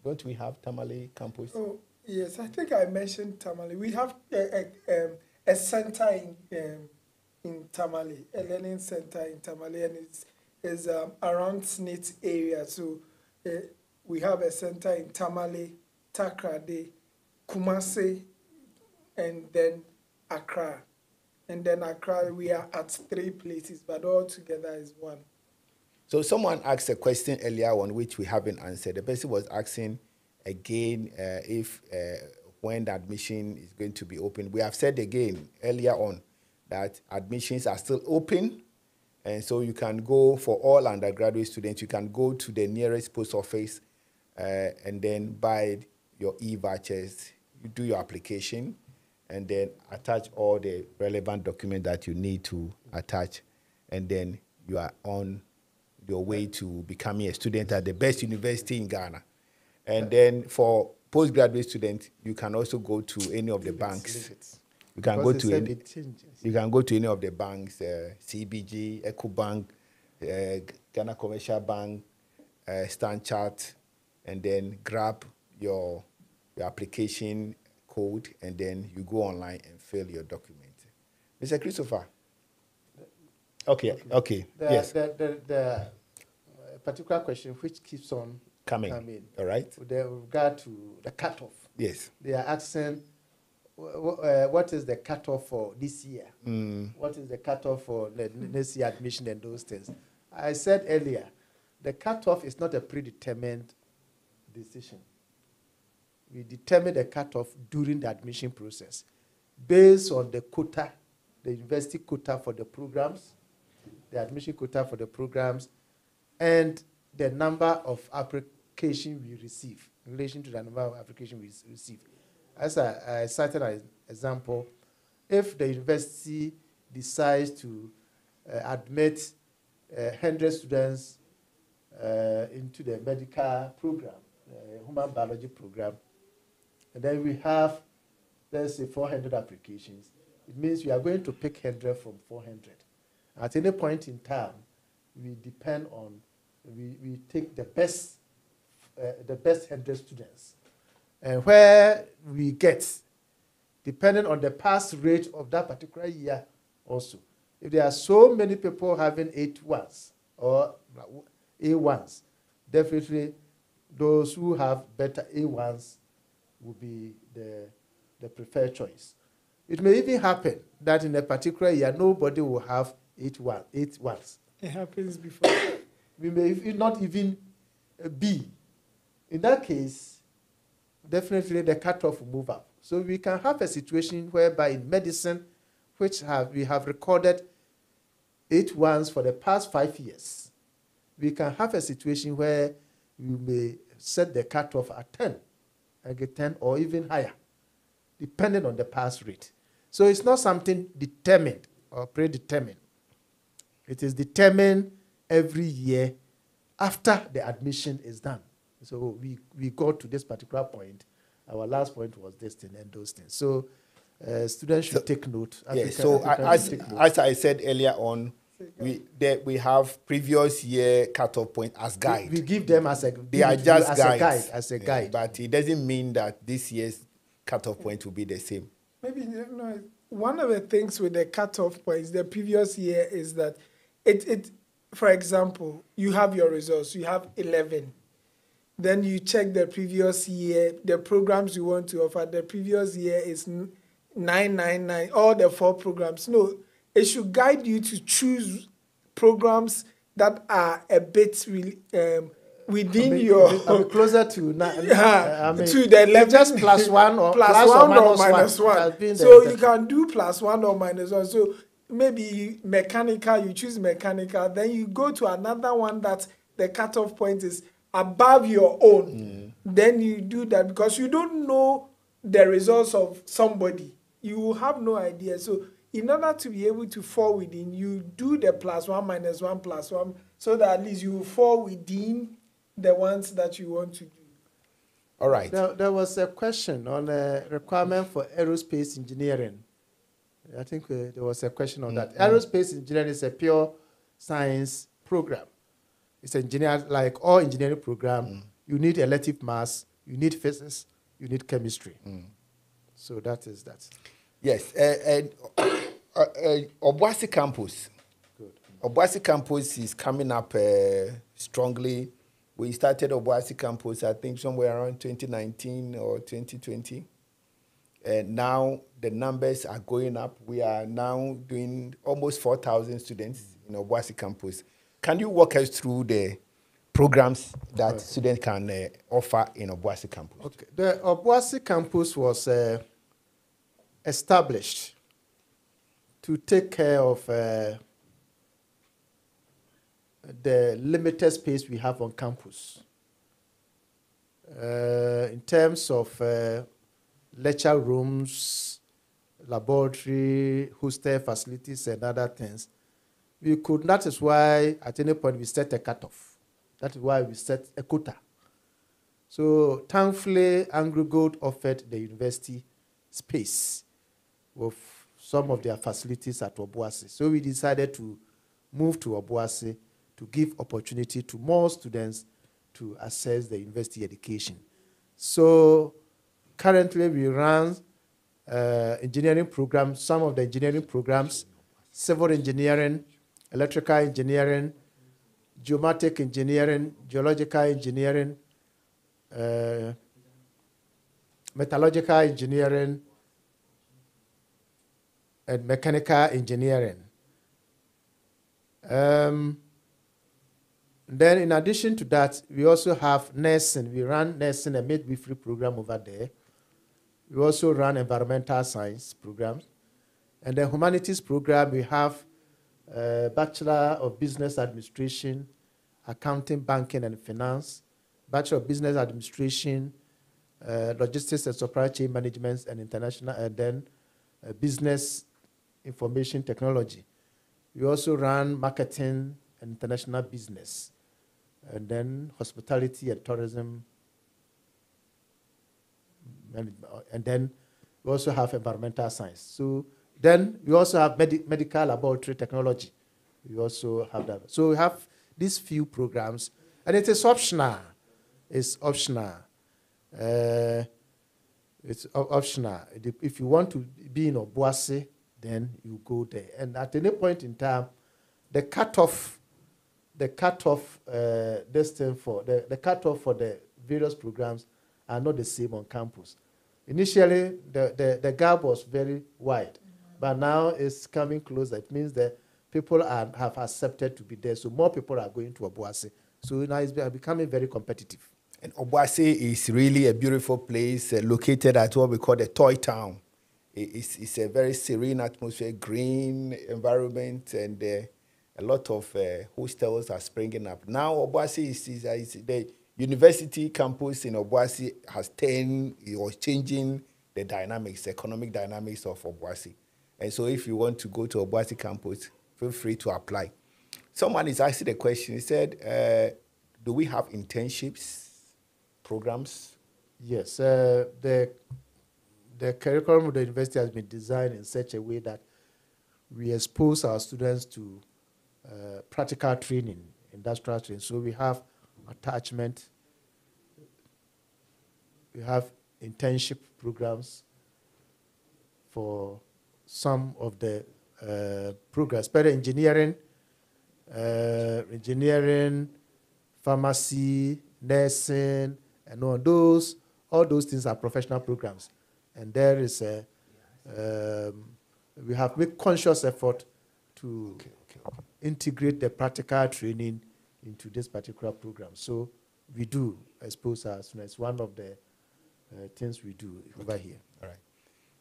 Don't we have Tamale campus? Oh, yes, I think I mentioned Tamale. We have a center in Tamale, a learning center in Tamale, and it's around SNIT area. So we have a center in Tamale, Takrade, Kumasi, and then Accra. And then Accra, we are at 3 places, but all together is 1. So someone asked a question earlier on which we haven't answered. The person was asking again if when the admission is going to be open. We have said again earlier on that admissions are still open. And so you can go, for all undergraduate students, you can go to the nearest post office and then buy your e-vouchers. You do your application and then attach all the relevant documents that you need to attach. And then you are on your way to becoming a student at the best university in Ghana. And then for postgraduate students, you can also go to any of the banks. You can go to any. You can go to any of the banks, CBG, EcoBank, Ghana Commercial Bank, StanChart, and then grab your application code, and then you go online and fill your document. Mr. Christopher. Okay. Yes. The particular question which keeps on coming. All right. With regard to the cutoff. Yes. They are asking, what is the cutoff for this year? What is the cutoff for the next year admission and those things? I said earlier, the cutoff is not a predetermined decision. We determine the cutoff during the admission process based on the quota, the university quota for the programs, the admission quota for the programs, and the number of applications we receive in relation to the number of applications we receive. As I cited an example, if the university decides to admit 100 students into the medical program, human biology program, and then we have, let's say, 400 applications, it means we are going to pick 100 from 400. At any point in time, we depend on, we take the best 100 students. And where we get, depending on the pass rate of that particular year also. If there are so many people having 8-1s or A1s, definitely those who have better A1s will be the preferred choice. It may even happen that in a particular year, nobody will have 8-1s. It happens before. We may not even be. In that case, definitely the cutoff will move up. So we can have a situation whereby in medicine, which we have recorded 8-1s for the past 5 years, we can have a situation where we may set the cutoff at 10, and get 10 or even higher, depending on the pass rate. So it's not something determined or predetermined. It is determined every year after the admission is done. So we got to this particular point Our last point was this thing and those things. So students should take note. As I said earlier on, we have previous year cutoff point as guide. We give them as a they are just guides. As a guide. But it doesn't mean that this year's cutoff point will be the same. Maybe one of the things with the cutoff points the previous year is that it for example, you have your results, you have 11. Then you check the previous year, the programs you want to offer. The previous year is 999, all the 4 programs. No, it should guide you to choose programs that are a bit within your closer to to the level, just plus one or minus one. So you can do +1 or -1. So maybe mechanical, you choose mechanical, then you go to another one that the cutoff point is above your own. Then you do that because you don't know the results of somebody. You will have no idea. So in order to be able to fall within, you do the +1, -1, +1, so that at least you will fall within the ones that you want to do. All right. There was a question on a requirement for aerospace engineering. I think there was a question on that. Aerospace engineering is a pure science program. It's engineer, like all engineering program. You need elective maths, you need physics, you need chemistry. So that is that. Yes. Obuasi campus. Good. Obuasi campus is coming up strongly. We started Obuasi campus, I think, somewhere around 2019 or 2020. And now the numbers are going up. We are now doing almost 4,000 students in Obuasi campus. Can you walk us through the programs that students can offer in Obuasi campus? Okay. The Obuasi campus was established to take care of the limited space we have on campus. In terms of lecture rooms, laboratory, hostel facilities, and other things, we could. That is why at any point we set a cutoff. That is why we set a quota. So thankfully, Undergraduate offered the university space with some of their facilities at Obuasi. So we decided to move to Obuasi to give opportunity to more students to access the university education. So currently we run engineering programs, some of the engineering programs, civil engineering, electrical engineering, geomatic engineering, geological engineering, metallurgical engineering, and mechanical engineering. Then in addition to that, we also have nursing. We run nursing and midwifery program over there. We also run environmental science programs. And the humanities program, we have Bachelor of Business Administration, Accounting, Banking, and Finance, Bachelor of Business Administration, Logistics and Supply Chain Management and International, and then Business Information Technology. We also run Marketing and International Business, and then Hospitality and Tourism, and then we also have Environmental Science. So then we also have Medical Laboratory Technology. We also have that. So we have these few programs, and it is optional. It's optional. It's optional. If you want to be in Obuasi, then you go there. And at any point in time, the cutoff for the various programs are not the same on campus. Initially, the gap was very wide, but now it's coming closer. It means that people have accepted to be there, so more people are going to Obuasi. So now it's becoming very competitive. And Obuasi is really a beautiful place, located at what we call the Toy Town. It's a very serene atmosphere, green environment, and a lot of hostels are springing up. Now Obuasi is the university campus in Obuasi has changing the dynamics, economic dynamics of Obuasi. And so if you want to go to Obuasi campus, feel free to apply. Someone is asking the question, he said, do we have internships programs Yes, the curriculum of the university has been designed in such a way that we expose our students to practical training, industrial training. So we have attachment, we have internship programs for some of the programs, better engineering, pharmacy, nursing, and all those things are professional programs. And there is we have made conscious effort to integrate the practical training into this particular program. So we do expose our students. One of the things we do over here. All right.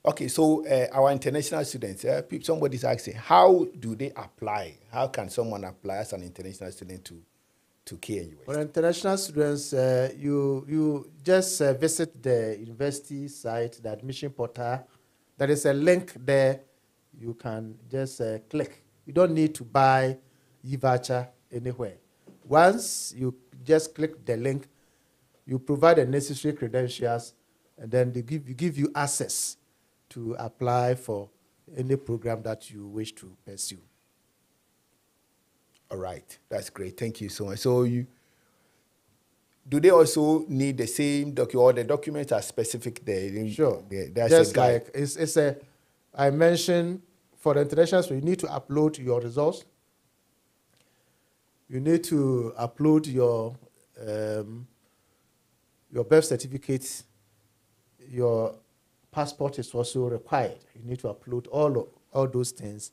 Okay, so our international students, somebody's asking, how do they apply? How can someone apply as an international student to KNUST? For international students, you just visit the university site, the admission portal. There is a link there. You can just click. You don't need to buy e-voucher anywhere. Once you just click the link, you provide the necessary credentials, and then they give you access to apply for any program that you wish to pursue. All right, that's great. Thank you so much. So do they also need the same document, or the documents are specific there? Sure. There's just a guide. like it's a, I mentioned for the international, so you need to upload your results. You need to upload your birth certificate. Your passport is also required. You need to upload all those things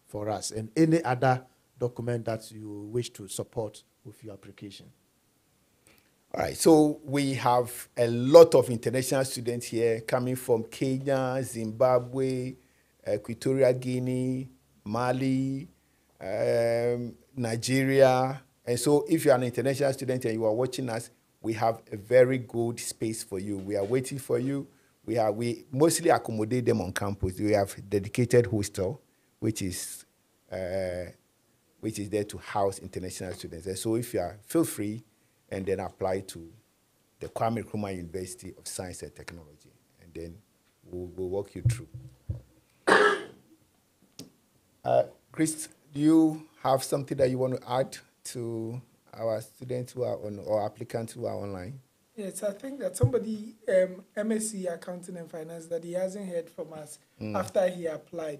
for us, and any other document that you wish to support with your application. All right, so we have a lot of international students here coming from Kenya, Zimbabwe, Equatorial Guinea, Mali, Nigeria. And so if you're an international student and you are watching us, we have a very good space for you. We are waiting for you. We mostly accommodate them on campus. We have dedicated hostel, which is there to house international students. And so if you are, feel free and then apply to the Kwame Nkrumah University of Science and Technology, and then we'll walk you through. Chris, do you have something that you want to add to our students who are on, or applicants who are online? Yes, I think that somebody, MSc Accounting and Finance, that he hasn't heard from us after he applied.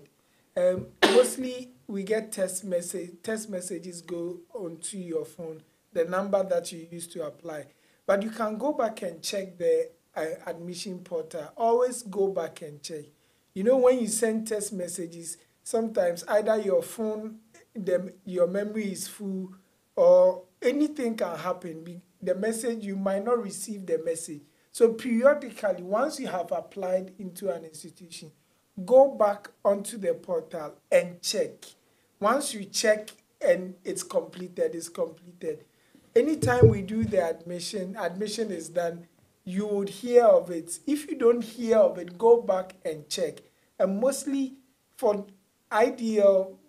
Mostly we get text messages go onto your phone, the number that you used to apply. But you can go back and check the admission portal. Always go back and check. You know, when you send text messages, sometimes either your phone, your memory is full, or anything can happen. The message, you might not receive the message. So periodically, once you have applied into an institution, go back onto the portal and check. Once you check and it's completed, it's completed. Anytime we do the admission is done, you would hear of it. If you don't hear of it, go back and check. And mostly for ideal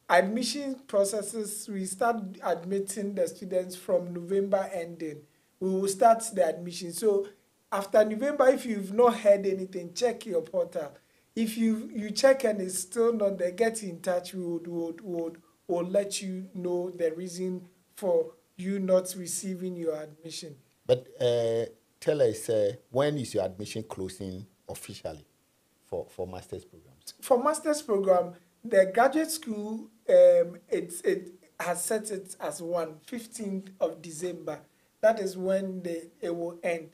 admission processes, we start admitting the students from November ending. We will start the admission. So after November, if you've not heard anything, check your portal. If you check and it's still not there, get in touch. We would let you know the reason for you not receiving your admission. But tell us, when is your admission closing officially for master's programs? For master's program, the graduate school, it has set it as 15th of December. That is when it will end.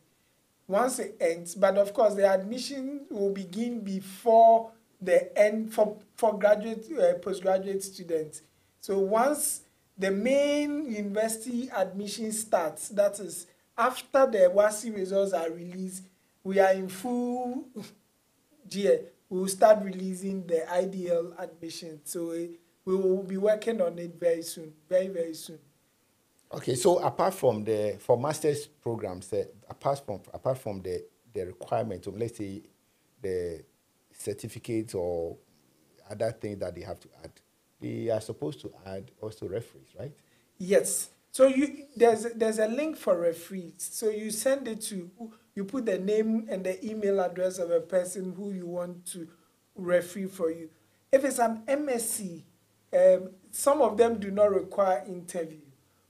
Once it ends, but of course the admission will begin before the end for graduate, postgraduate students. So once the main university admission starts, that is after the WASSCE results are released, we are in full gear. We will start releasing the IDL admission. So we will be working on it very soon, very, very soon. Okay, so apart from for master's programs, apart from the requirements of, let's say, the certificates or other things that they have to add, they are supposed to add also referees, right? Yes. So there's a link for referees. So you You put the name and the email address of a person who you want to referee for you. If it's an MSc, some of them do not require interview,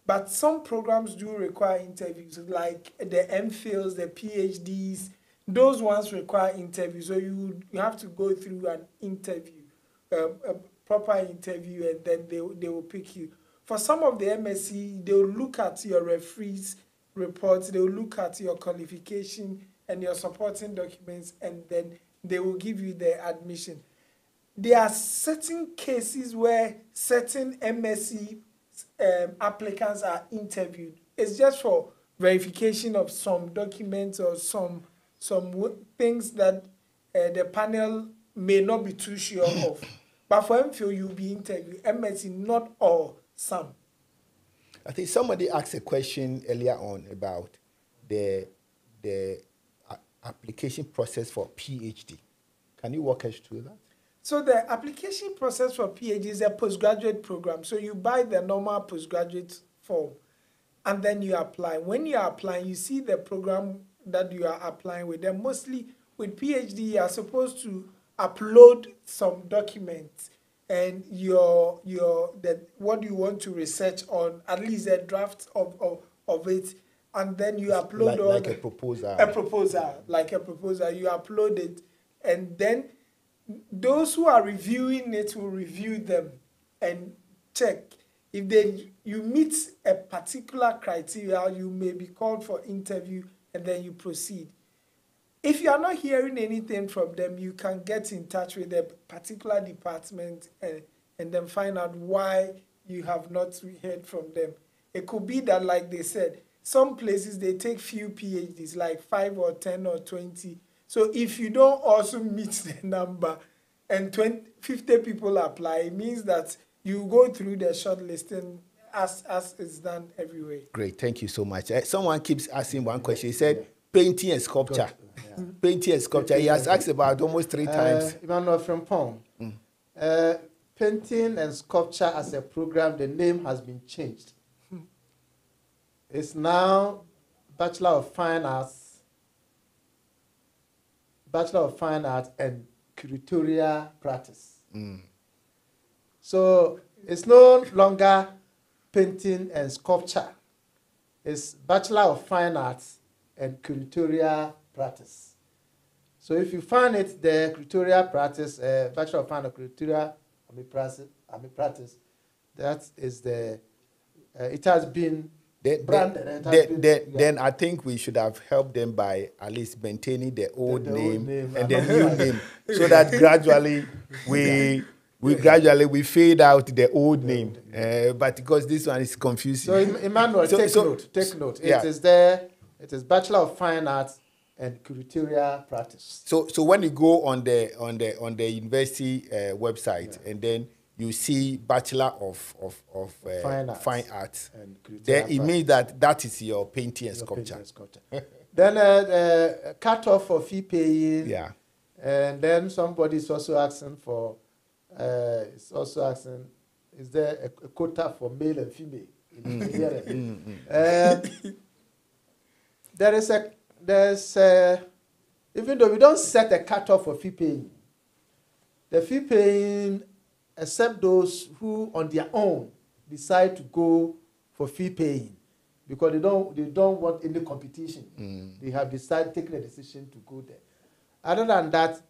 but some programs do require interviews, like the MPhils, the PhDs. Those ones require interview, so you have to go through an interview, a proper interview, and then they will pick you. For some of the MSc, they will look at your referees reports, they will look at your qualification and your supporting documents, and then they will give you the admission. There are certain cases where certain MSc applicants are interviewed. It's just for verification of some documents or some things that the panel may not be too sure of. But for MPhil, you'll be interviewed. MSc, not all, some. I think somebody asked a question earlier on about the application process for PhD. Can you walk us through that? So the application process for PhD is a postgraduate program. So you buy the normal postgraduate form, and then you apply. When you are applying, you see the program that you are applying with. And mostly with PhD, you are supposed to upload some documents and what you want to research on, at least a draft of it, and then you upload like a proposal. Like a proposal. You upload it, and then those who are reviewing it will review them and check. If you meet a particular criteria, you may be called for interview, and then you proceed. If you are not hearing anything from them, you can get in touch with a particular department and then find out why you have not heard from them. It could be that, like they said, some places they take few PhDs, like 5 or 10 or 20. So if you don't also meet the number and 50 people apply, it means that you go through the shortlisting as it's done everywhere. Great, thank you so much. Someone keeps asking one question. He said, painting and sculpture. Painting and sculpture. He has asked about almost 3 times. Emmanuel Frimpong. Painting and sculpture as a program, the name has been changed. It's now Bachelor of Fine Arts and Curatorial Practice. So it's no longer painting and sculpture. It's Bachelor of Fine Arts and Curatorial Practice. So if you find it, the curatorial practice, Bachelor of Fine Arts Curatorial Practice, that is it has been branded. Then I think we should have helped them by at least maintaining the old name and the new name, so that gradually we fade out the old name. But because this one is confusing. So Emmanuel, take note. Yeah. It is there. It is Bachelor of Fine Arts and Curatorial Practice. So when you go on the university website, and then you see Bachelor of Fine Arts, then it means that is your painting and sculpture. Then cut off for fee paying. Yeah. And then somebody is also asking for, is there a quota for male and female in engineering? There's even though we don't set a cutoff for fee paying, the fee paying, except those who on their own decide to go for fee paying, because they don't want any competition. They have taken a decision to go there. Other than that,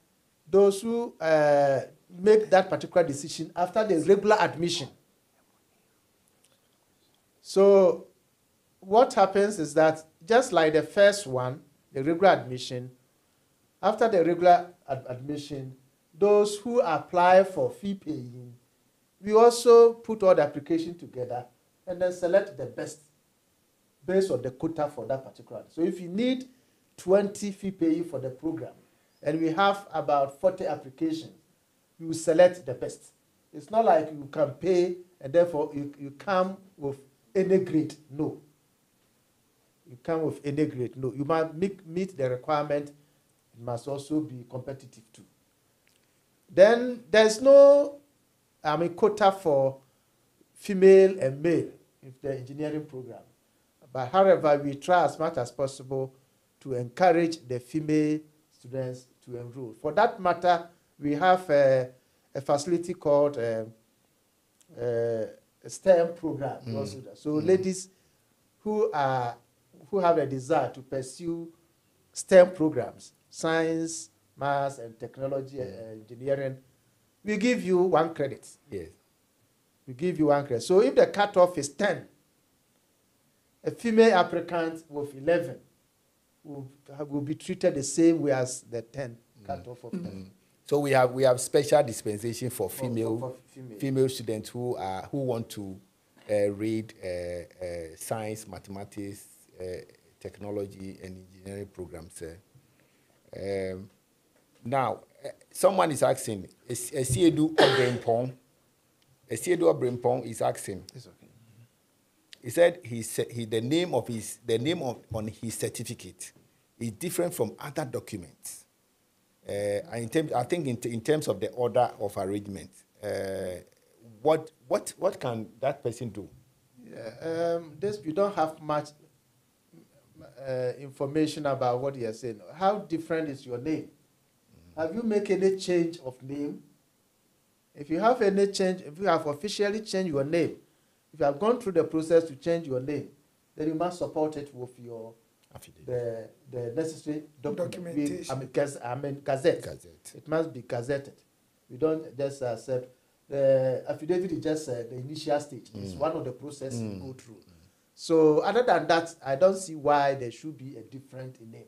those who make that particular decision after the regular admission. So what happens is that just like the first one, the regular admission, after the regular admission, those who apply for fee paying, we also put all the application together and then select the best based on the quota for that particular. So if you need 20 fee paying for the program, and we have about 40 applications, you select the best. It's not like you can pay and therefore you come with any grade. No. You come with any grade. No. You must meet the requirement. It must also be competitive too. Then there's no quota for female and male in the engineering program. But however, we try as much as possible to encourage the female students to enroll. For that matter, we have a facility called a STEM program. So ladies who have a desire to pursue STEM programs, science, maths, and technology, engineering, we give you 1 credit. Yes. We give you 1 credit. So if the cutoff is 10, a female applicant with 11 will be treated the same way as the 10 cutoff of 10. So we have special dispensation for female students who want to read science, mathematics, technology, and engineering programs. Now, someone is asking, Esiedu Obrempong is asking. It's okay. He said the name on his certificate is different from other documents. I think in terms of the order of arrangement, what can that person do? Yeah, we don't have much information about what you are saying. How different is your name? Have you made any change of name? If you have any change, if you have officially changed your name, if you have gone through the process to change your name, then you must support it with your the necessary documentation. Gazette. It must be gazetted. We don't just accept. The affidavit is just the initial stage. It's one of the processes we go through. So other than that, I don't see why there should be a different name.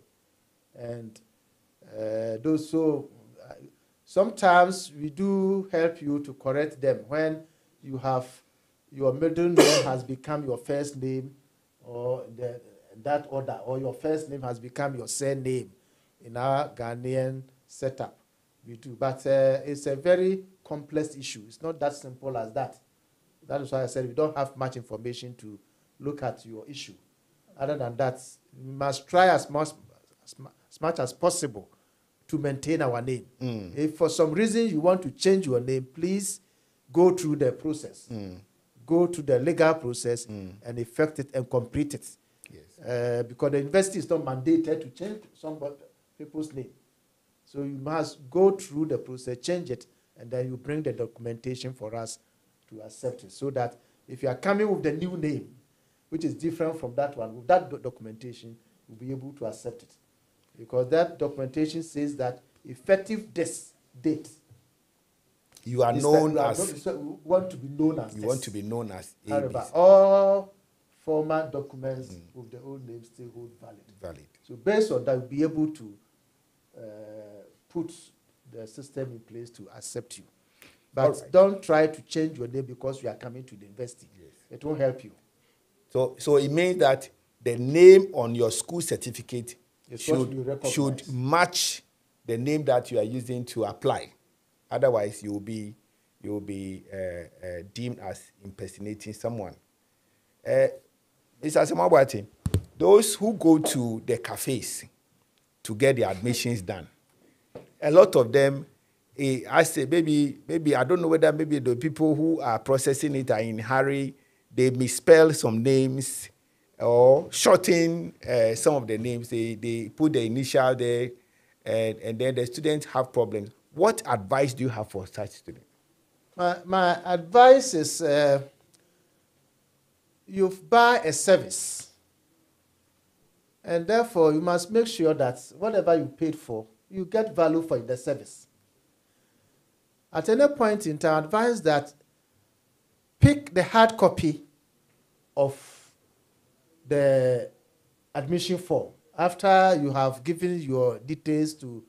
And sometimes we do help you to correct them when you have your middle name has become your first name, or that order, or your first name has become your surname in our Ghanaian setup. We do, but it's a very complex issue. It's not that simple as that. That is why I said we don't have much information to look at your issue. Other than that, we must try as much as possible to maintain our name. If for some reason you want to change your name, please go through the process. Go to the legal process and effect it and complete it. Yes. Because the university is not mandated to change some people's name. So you must go through the process, change it, and then you bring the documentation for us to accept it. So that if you are coming with the new name, which is different from that one, with that documentation, you'll be able to accept it. Because that documentation says that effective this date, you are known as. You want to be known as. You want to be known as. However, all former documents with the old name still hold valid. So based on that, you'll be able to put the system in place to accept you. But don't try to change your name because you are coming to the university. Yes. It won't help you. So it means that the name on your school certificate should match the name that you are using to apply. Otherwise, you'll be deemed as impersonating someone. Mr. Asemabwate, those who go to the cafes to get their admissions done, a lot of them, I say, maybe I don't know whether maybe the people who are processing it are in a hurry. They misspell some names or shorten some of the names. They put the initial there, and then the students have problems. What advice do you have for such students? My advice is you buy a service, and therefore you must make sure that whatever you paid for, you get value for the service. At any point in time, advise that pick the hard copy of the admission form after you have given your details to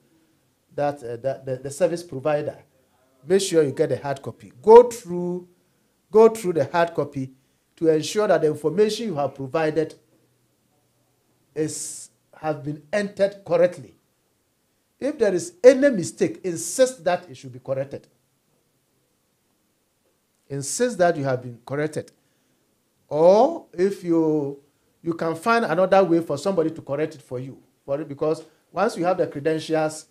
the service provider. Make sure you get the hard copy. Go through the hard copy to ensure that the information you have provided has been entered correctly. If there is any mistake, insist that it should be corrected. Insist that you have been corrected. Or if you can find another way for somebody to correct it for you. Because once you have the credentials,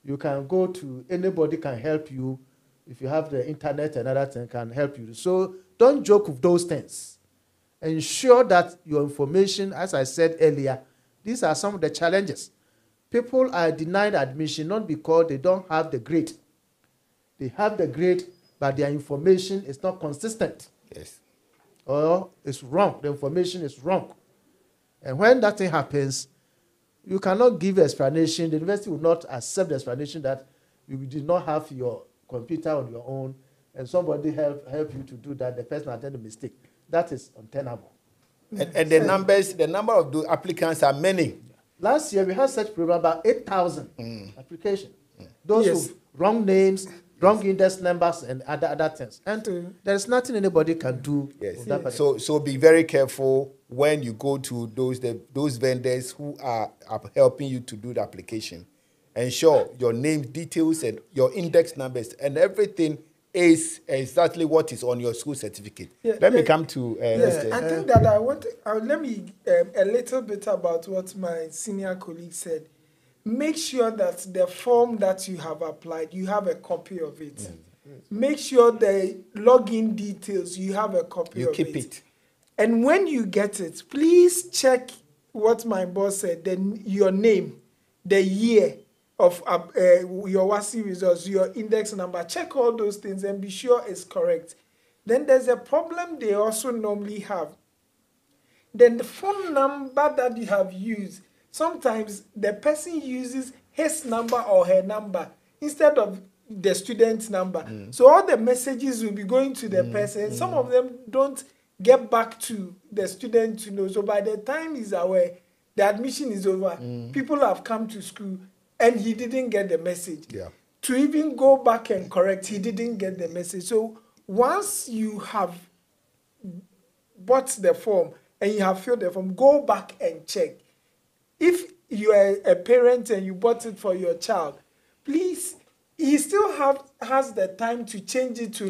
you can go to anybody can help you. If you have the internet, another thing can help you. So don't joke with those things. Ensure that your information, as I said earlier, These are some of the challenges. People are denied admission not because they don't have the grade. They have the grade, but their information is not consistent. Yes. Or it's wrong. The information is wrong. And when that thing happens, you cannot give explanation. The university will not accept the explanation that you did not have your computer on your own and somebody help you to do that. The person had done a mistake. That is untenable. And the number of the applicants are many. Last year, we had such program about 8,000 applications. Those with wrong names, wrong index numbers, and other things. And there's nothing anybody can do. Yes. So be very careful when you go to those vendors who are helping you to do the application. Ensure your name, details, and your index numbers, and everything is exactly what is on your school certificate. Let me come to Mr. I think that let me a little bit about what my senior colleague said. Make sure that the form that you have applied, you have a copy of it. Make sure the login details, you have a copy of it. You keep it. And when you get it, please check what my boss said, then your name, the year of your WASI results, your index number. Check all those things and be sure it's correct. Then there's a problem they also normally have. Then the phone number that you have used, sometimes the person uses his number or her number instead of the student's number. So all the messages will be going to the person. Some of them don't get back to the student to know. So by the time he's aware, the admission is over. People have come to school and he didn't get the message. To even go back and correct, he didn't get the message. So once you have bought the form and you have filled the form, go back and check. If you are a parent and you bought it for your child, please, he still has the time to change it to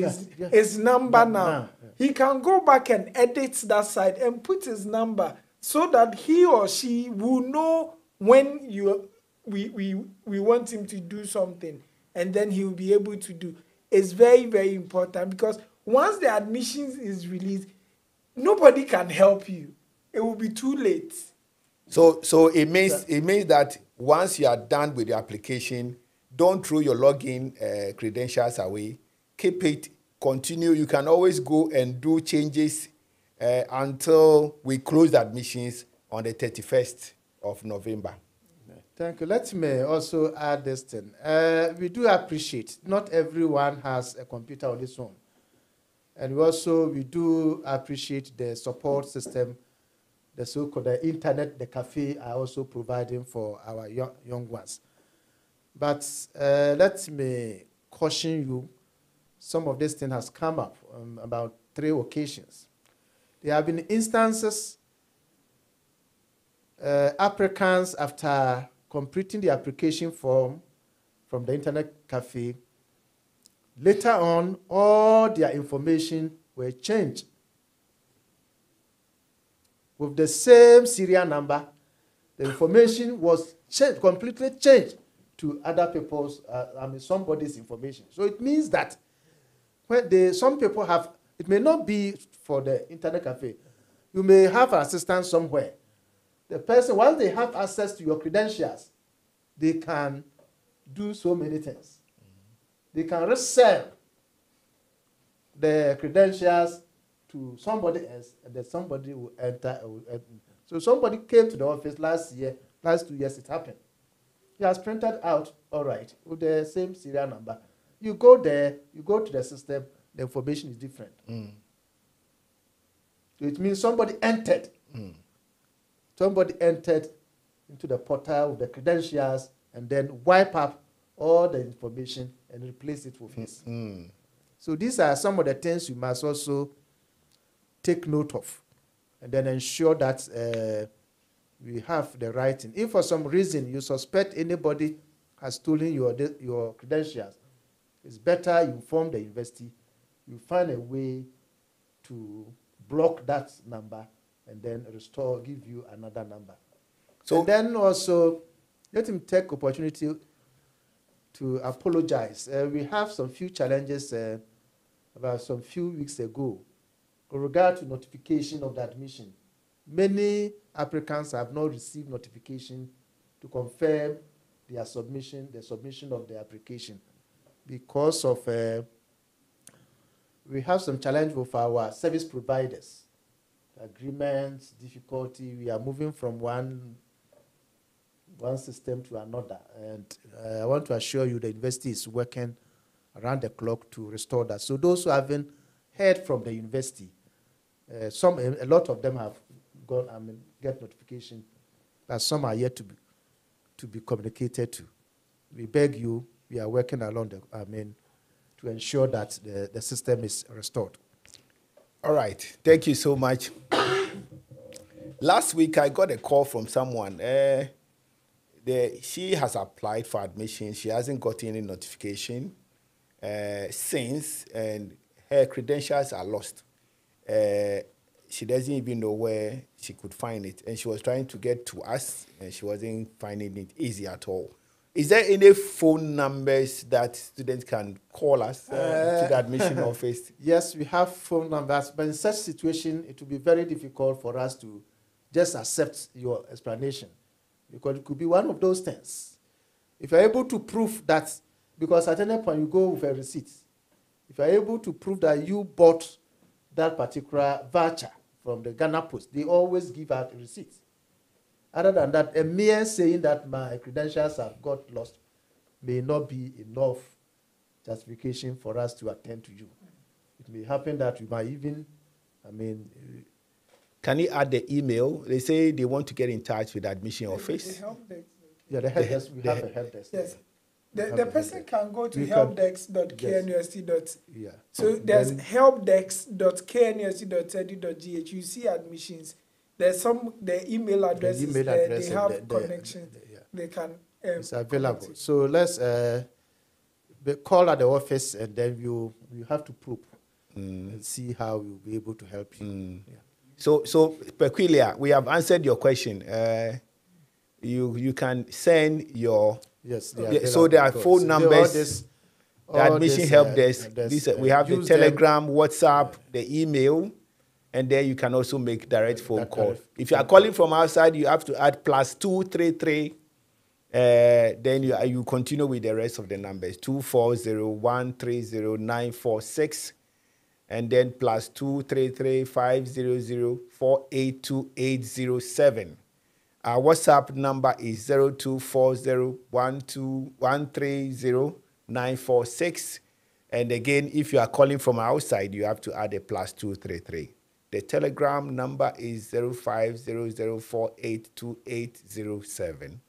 his number now. He can go back and edit that side and put his number so that he or she will know when we want him to do something, and then he will be able to do. It's very, very important, because once the admissions is released, nobody can help you. It will be too late. So it means that once you are done with the application, don't throw your login credentials away. Keep it, continue. You can always go and do changes until we close the admissions on the 31st of November. Thank you. Let me also add this thing. We do appreciate not everyone has a computer on his own. And we do appreciate the support system, the so-called internet, the cafe are also providing for our young ones. But let me caution you, some of this thing has come up on about 3 occasions. There have been instances, applicants, after completing the application form from the internet cafe, later on, all their information were changed. With the same serial number, the information was changed, completely changed to other people's, somebody's information. So it means that when some people have, it may not be for the internet cafe. You may have an assistant somewhere. The person, once they have access to your credentials, they can do so many things. They can resell the credentials to somebody else, and then somebody will enter. So somebody came to the office last 2 years it happened. He has printed out, all right, with the same serial number. You go there, you go to the system, the information is different. So it means somebody entered. Somebody entered into the portal with the credentials and then wipe up all the information and replace it with his. So these are some of the things you must also take note of, and then ensure that we have the right thing. If for some reason you suspect anybody has stolen your credentials, it's better you inform the university, you find a way to block that number and then give you another number. So and then also, let him take opportunity to apologize. We have some few challenges about some few weeks ago with regard to notification of the admission. Many applicants have not received notification to confirm their submission, the submission of the application, because of we have some challenge with our service providers, agreements, difficulty. We are moving from one system to another, and I want to assure you the university is working around the clock to restore that. So those who haven't heard from the university, a lot of them have gone, get notification, but some are yet to be communicated to. We beg you, we are working along to ensure that the system is restored. All right, thank you so much. Last week, I got a call from someone. She has applied for admission. She hasn't gotten any notification since, and her credentials are lost. She doesn't even know where she could find it, and she was trying to get to us, and she wasn't finding it easy at all. Is there any phone numbers that students can call us to the admission office? Yes, we have phone numbers, but in such situation, it will be very difficult for us to just accept your explanation, because it could be one of those things. If you're able to prove that, because at any point you go with a receipt, if you're able to prove that you bought that particular voucher from the Ghana Post, they always give out a receipt. Other than that, a mere saying that my credentials have got lost may not be enough justification for us to attend to you. It may happen that we might even, Can you add the email? They say they want to get in touch with the admission office. The help desk. Yeah, the help desk, we have a help desk. Yes. The person can go to helpdesk.knust. Yeah. So there's helpdesk.knust.edu.gh. You see admissions. There's the email address is there. They have connections. They can. It's available. So let's call at the office, and then you have to probe and see how we'll be able to help you. Yeah. So Peculiar, we have answered your question. You can send your so there are phone numbers. The admission help desk. We have the Telegram, WhatsApp, the email. And then you can also make direct phone call. If you are calling from outside, you have to add +233. Then you continue with the rest of the numbers. 240-130-946. And then +233-500-482-807. Our WhatsApp number is 0240-130-946. And again, if you are calling from outside, you have to add a +233. The Telegram number is 0500482807.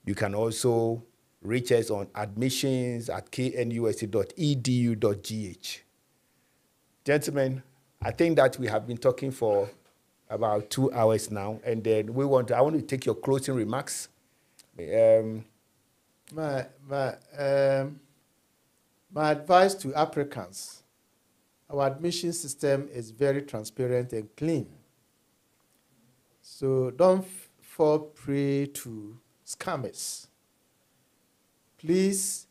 You can also reach us on admissions@knust.edu.gh. Gentlemen, I think that we have been talking for about 2 hours now, and then I want to take your closing remarks. My advice to applicants: our admission system is very transparent and clean. So don't fall prey to scammers. Please,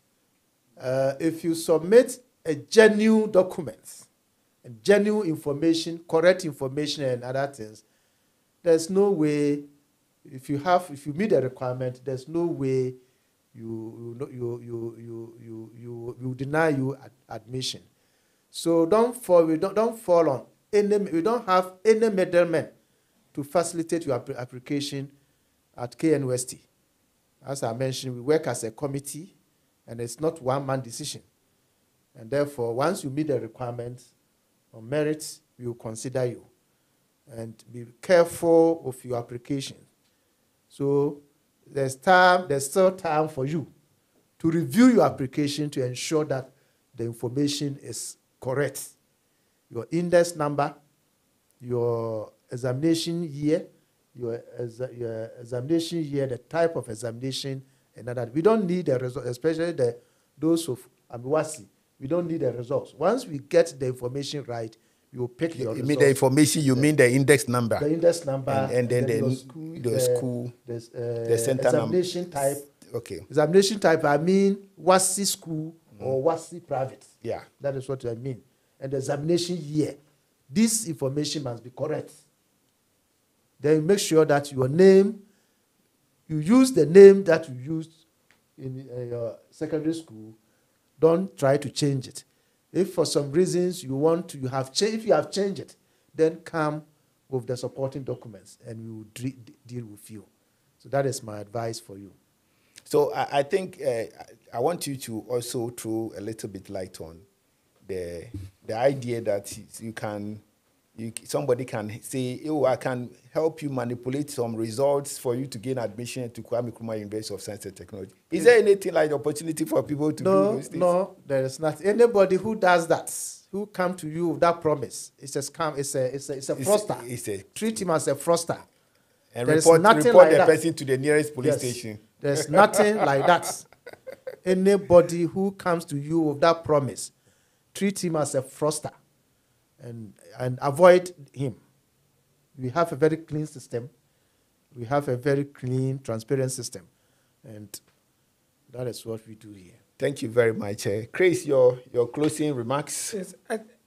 if you submit a genuine document, and genuine information, correct information, and other things, there's no way. If you meet the requirement, there's no way you deny you admission. So don't fall on any. We don't have any middlemen to facilitate your application at KNUST. As I mentioned, we work as a committee, and it's not one-man decision. And therefore, once you meet the requirements on merit, we will consider you. And be careful of your application. So there's still time for you to review your application to ensure that the information is correct. Your index number, your examination year, your examination year, the type of examination, and that. We don't need the results, especially those of Amwasi. We don't need the results. Once we get the information right, you will pick your results. You mean the information, you mean the index number. The index number. And then the school, the center examination number. Type. Okay. Examination type, I mean WASI school or WASI private. Yeah. That is what I mean. And the examination year. This information must be correct. Then make sure that your name, you use the name that you used in your secondary school. Don't try to change it. If for some reasons you want to, if you have changed it, then come with the supporting documents and we will deal with you. So that is my advice for you. So I think I want you to also throw a little bit light on the idea that somebody can say, oh, I can help you manipulate some results for you to gain admission to Kwame Nkrumah University of Science and Technology. Is there anything like the opportunity for people to do those things? No, there is not. Anybody who does that, who come to you with that promise, it's a scam. It's a fraudster. Treat him as a fraudster. And report the person to the nearest police station. There's nothing like that. Anybody who comes to you with that promise, treat him as a fraudster and avoid him. We have a very clean system. We have a very clean, transparent system. And that is what we do here. Thank you very much. Chris, your closing remarks? Yes,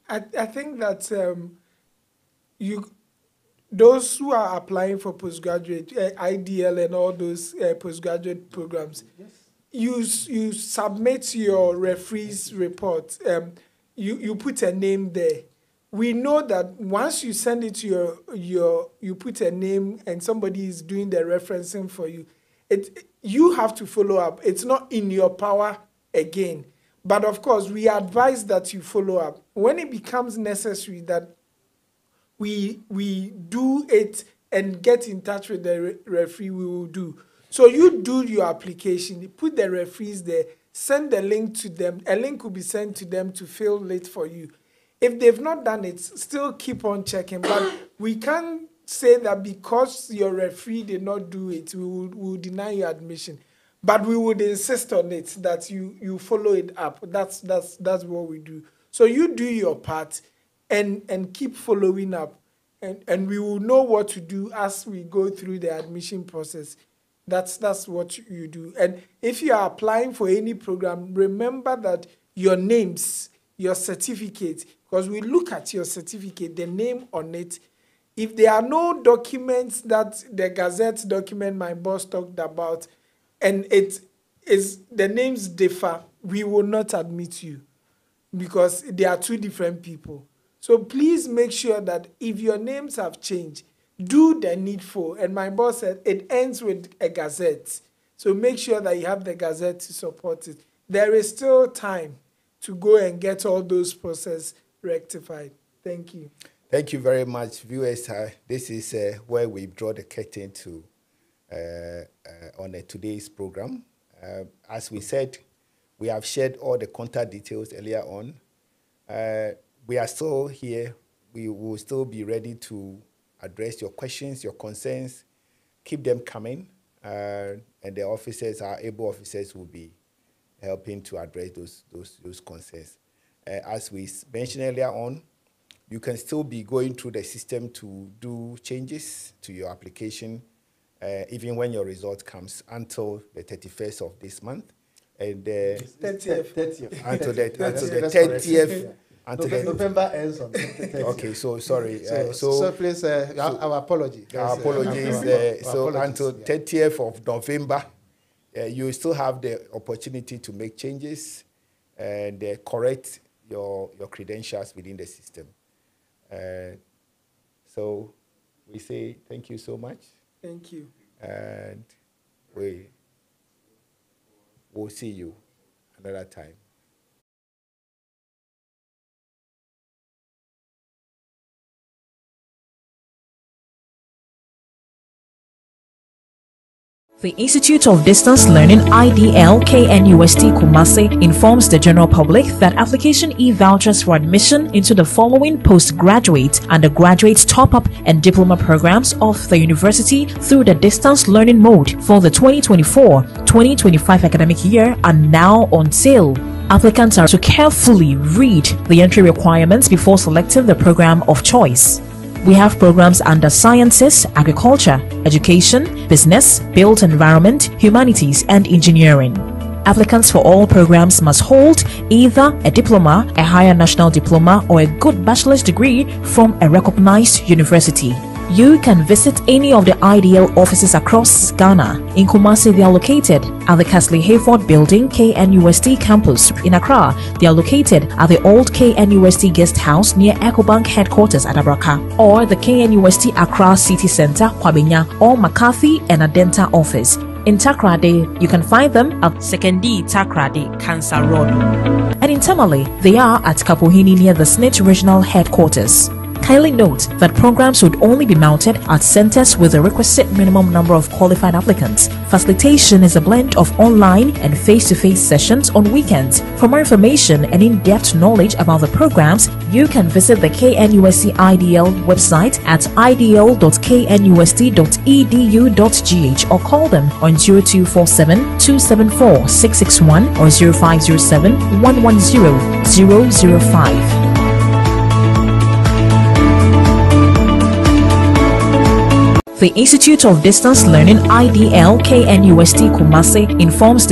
I think that those who are applying for postgraduate, IDL and all those postgraduate programs, yes, you submit your referee's report. You put a name there. We know that once you send it to you put a name and somebody is doing the referencing for you, you have to follow up. It's not in your power again. But of course, we advise that you follow up. When it becomes necessary that we do it and get in touch with the referee, we will do. So you do your application, you put the referees there, send the link to them. A link will be sent to them to fill it for you. If they've not done it, still keep on checking. But we can't say that because your referee did not do it, we will deny your admission. But we would insist on it that you follow it up. That's what we do. So you do your part and keep following up. And we will know what to do as we go through the admission process. That's what you do. And if you are applying for any program, remember that your names, your certificate, because we look at your certificate, the name on it. If there are no documents that the Gazette document my boss talked about, and the names differ, we will not admit you because they are two different people. So please make sure that if your names have changed, do the needful. And my boss said it ends with a Gazette. So make sure that you have the Gazette to support it. There is still time to go and get all those processes rectified. Thank you. Thank you very much, viewers. This is where we draw the curtain to on today's program. As we said, we have shared all the contact details earlier on. We are still here. We will still be ready to address your questions, your concerns. Keep them coming, and the officers, our able officers, will be helping to address those concerns. As we mentioned earlier on, you can still be going through the system to do changes to your application, even when your result comes, until the 31st of this month. And 30th. Until the 30th. November ends on the 30th. Okay, so sorry. So please, our apology. Our apologies. So until 30th of November, you still have the opportunity to make changes and correct your credentials within the system. So we say thank you so much. Thank you. And we'll see you another time. The Institute of Distance Learning IDL KNUST Kumasi informs the general public that application e-vouchers for admission into the following postgraduate, undergraduate, top-up and diploma programs of the university through the distance learning mode for the 2024-2025 academic year are now on sale. Applicants are to carefully read the entry requirements before selecting the program of choice. We have programs under Sciences, Agriculture, Education, Business, Built Environment, Humanities, and Engineering. Applicants for all programs must hold either a diploma, a higher national diploma, or a good bachelor's degree from a recognized university. You can visit any of the IDL offices across Ghana. In Kumasi, they are located at the Kasley Hayford Building, KNUST campus. In Accra, they are located at the old KNUST guest house near EcoBank headquarters at Abraka, or the KNUST Accra City Center, Kwabenya, or McCarthy and Adenta office. In Takrade, you can find them at 2nd D Takrade, Cancer Road. And in Tamale, they are at Kapuhini near the SNIT regional headquarters. Kindly note that programs would only be mounted at centers with the requisite minimum number of qualified applicants. Facilitation is a blend of online and face-to-face sessions on weekends. For more information and in-depth knowledge about the programs, you can visit the KNUST IDL website at idl.knust.edu.gh or call them on 0247-274-661 or 0507-110-005. The Institute of Distance Learning IDL KNUST Kumasi informs the